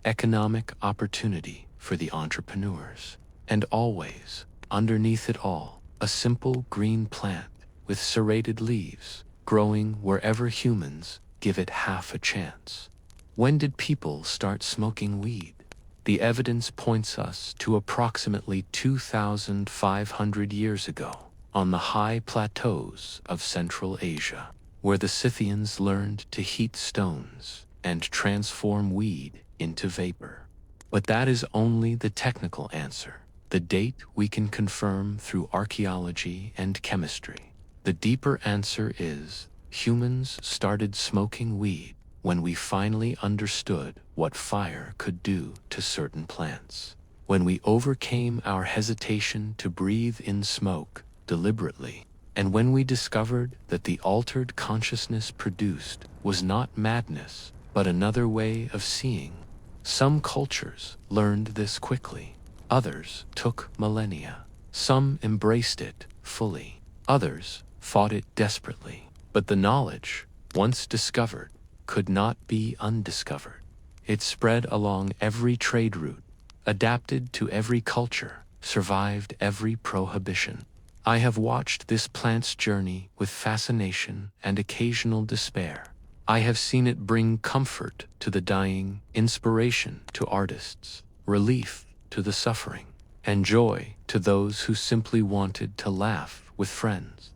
economic opportunity for the entrepreneurs, and always, underneath it all, a simple green plant with serrated leaves, growing wherever humans give it half a chance. When did people start smoking weed? The evidence points us to approximately 2,500 years ago, on the high plateaus of Central Asia, where the Scythians learned to heat stones and transform weed into vapor. But that is only the technical answer, the date we can confirm through archaeology and chemistry. The deeper answer is, humans started smoking weed when we finally understood what fire could do to certain plants. When we overcame our hesitation to breathe in smoke deliberately, and when we discovered that the altered consciousness produced was not madness, but another way of seeing. Some cultures learned this quickly. Others took millennia. Some embraced it fully. Others fought it desperately. But the knowledge, once discovered, could not be undiscovered. It spread along every trade route, adapted to every culture, survived every prohibition. I have watched this plant's journey with fascination and occasional despair. I have seen it bring comfort to the dying, inspiration to artists, relief to the suffering, and joy to those who simply wanted to laugh with friends.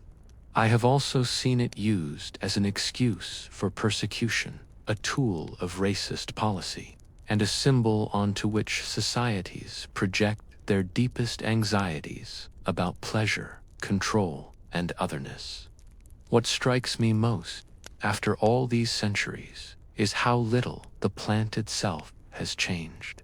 I have also seen it used as an excuse for persecution, a tool of racist policy, and a symbol onto which societies project their deepest anxieties about pleasure, control, and otherness. What strikes me most, after all these centuries, is how little the plant itself has changed.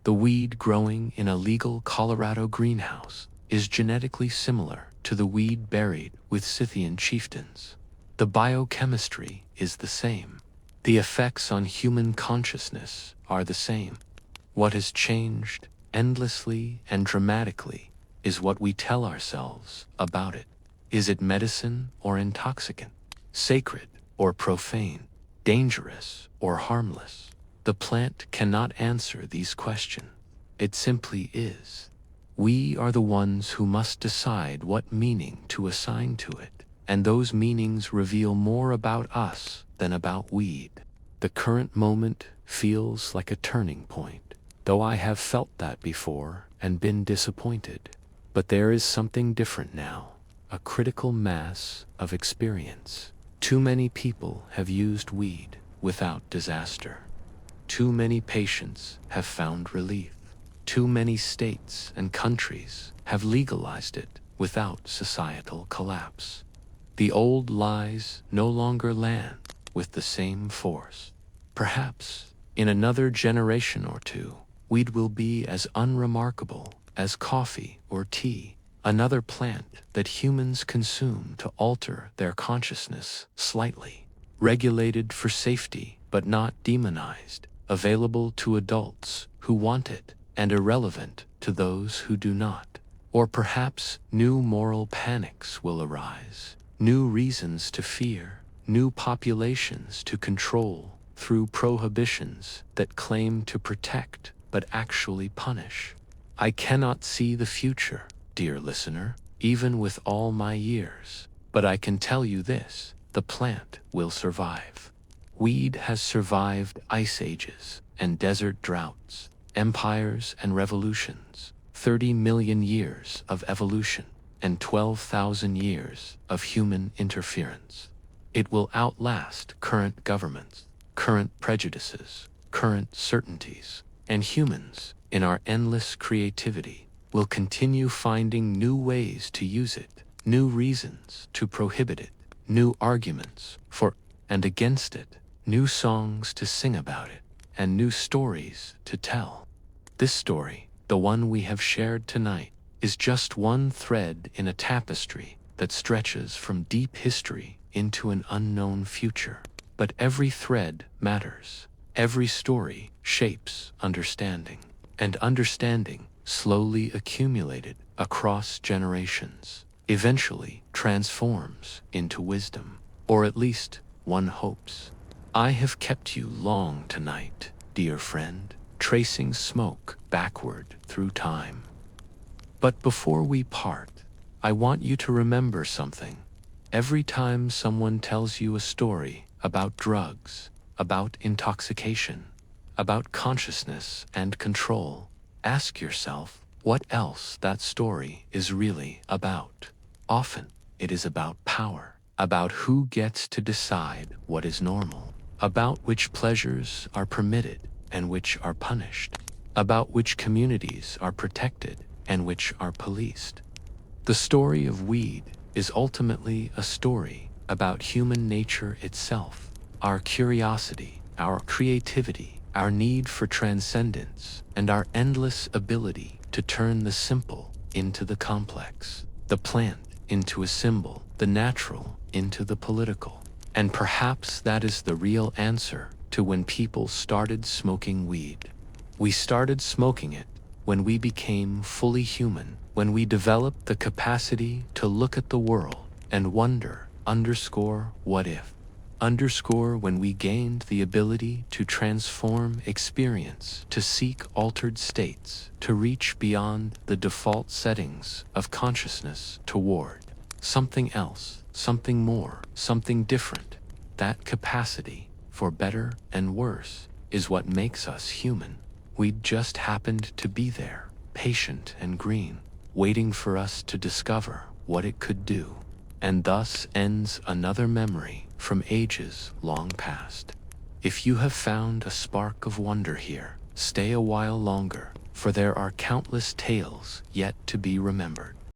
The weed growing in a legal Colorado greenhouse is genetically similar to the weed buried with Scythian chieftains. The biochemistry is the same. The effects on human consciousness are the same. What has changed endlessly and dramatically is what we tell ourselves about it. Is it medicine or intoxicant? Sacred or profane? Dangerous or harmless? The plant cannot answer these questions. It simply is. We are the ones who must decide what meaning to assign to it, and those meanings reveal more about us than about weed. The current moment feels like a turning point, though I have felt that before and been disappointed. But there is something different now, a critical mass of experience. Too many people have used weed without disaster. Too many patients have found relief. Too many states and countries have legalized it without societal collapse. The old lies no longer land with the same force. Perhaps, in another generation or two, weed will be as unremarkable as coffee or tea, another plant that humans consume to alter their consciousness slightly, regulated for safety but not demonized, available to adults who want it, and irrelevant to those who do not. Or perhaps new moral panics will arise, new reasons to fear, new populations to control through prohibitions that claim to protect but actually punish. I cannot see the future, dear listener, even with all my years, but I can tell you this: the plant will survive. Weed has survived ice ages and desert droughts, empires and revolutions, 30 million years of evolution, and 12,000 years of human interference. It will outlast current governments, current prejudices, current certainties, and humans, in our endless creativity, will continue finding new ways to use it, new reasons to prohibit it, new arguments for and against it, new songs to sing about it, and new stories to tell. This story, the one we have shared tonight, is just one thread in a tapestry that stretches from deep history into an unknown future. But every thread matters. Every story shapes understanding, and understanding, slowly accumulated across generations, eventually transforms into wisdom, or at least one hopes. I have kept you long tonight, dear friend, tracing smoke backward through time. But before we part, I want you to remember something. Every time someone tells you a story about drugs, about intoxication, about consciousness and control, ask yourself what else that story is really about. Often, it is about power, about who gets to decide what is normal, about which pleasures are permitted and which are punished, about which communities are protected and which are policed. The story of weed is ultimately a story about human nature itself, Our curiosity, our creativity, our need for transcendence, and our endless ability to turn the simple into the complex, the plant into a symbol, the natural into the political. And perhaps that is the real answer to when people started smoking weed. We started smoking it when we became fully human, when we developed the capacity to look at the world and wonder, what if, when we gained the ability to transform experience, to seek altered states, to reach beyond the default settings of consciousness toward something else, something more, something different. That capacity, for better and worse, is what makes us human. We just happened to be there, patient and green, waiting for us to discover what it could do. And thus ends another memory from ages long past. If you have found a spark of wonder here, stay a while longer, for there are countless tales yet to be remembered.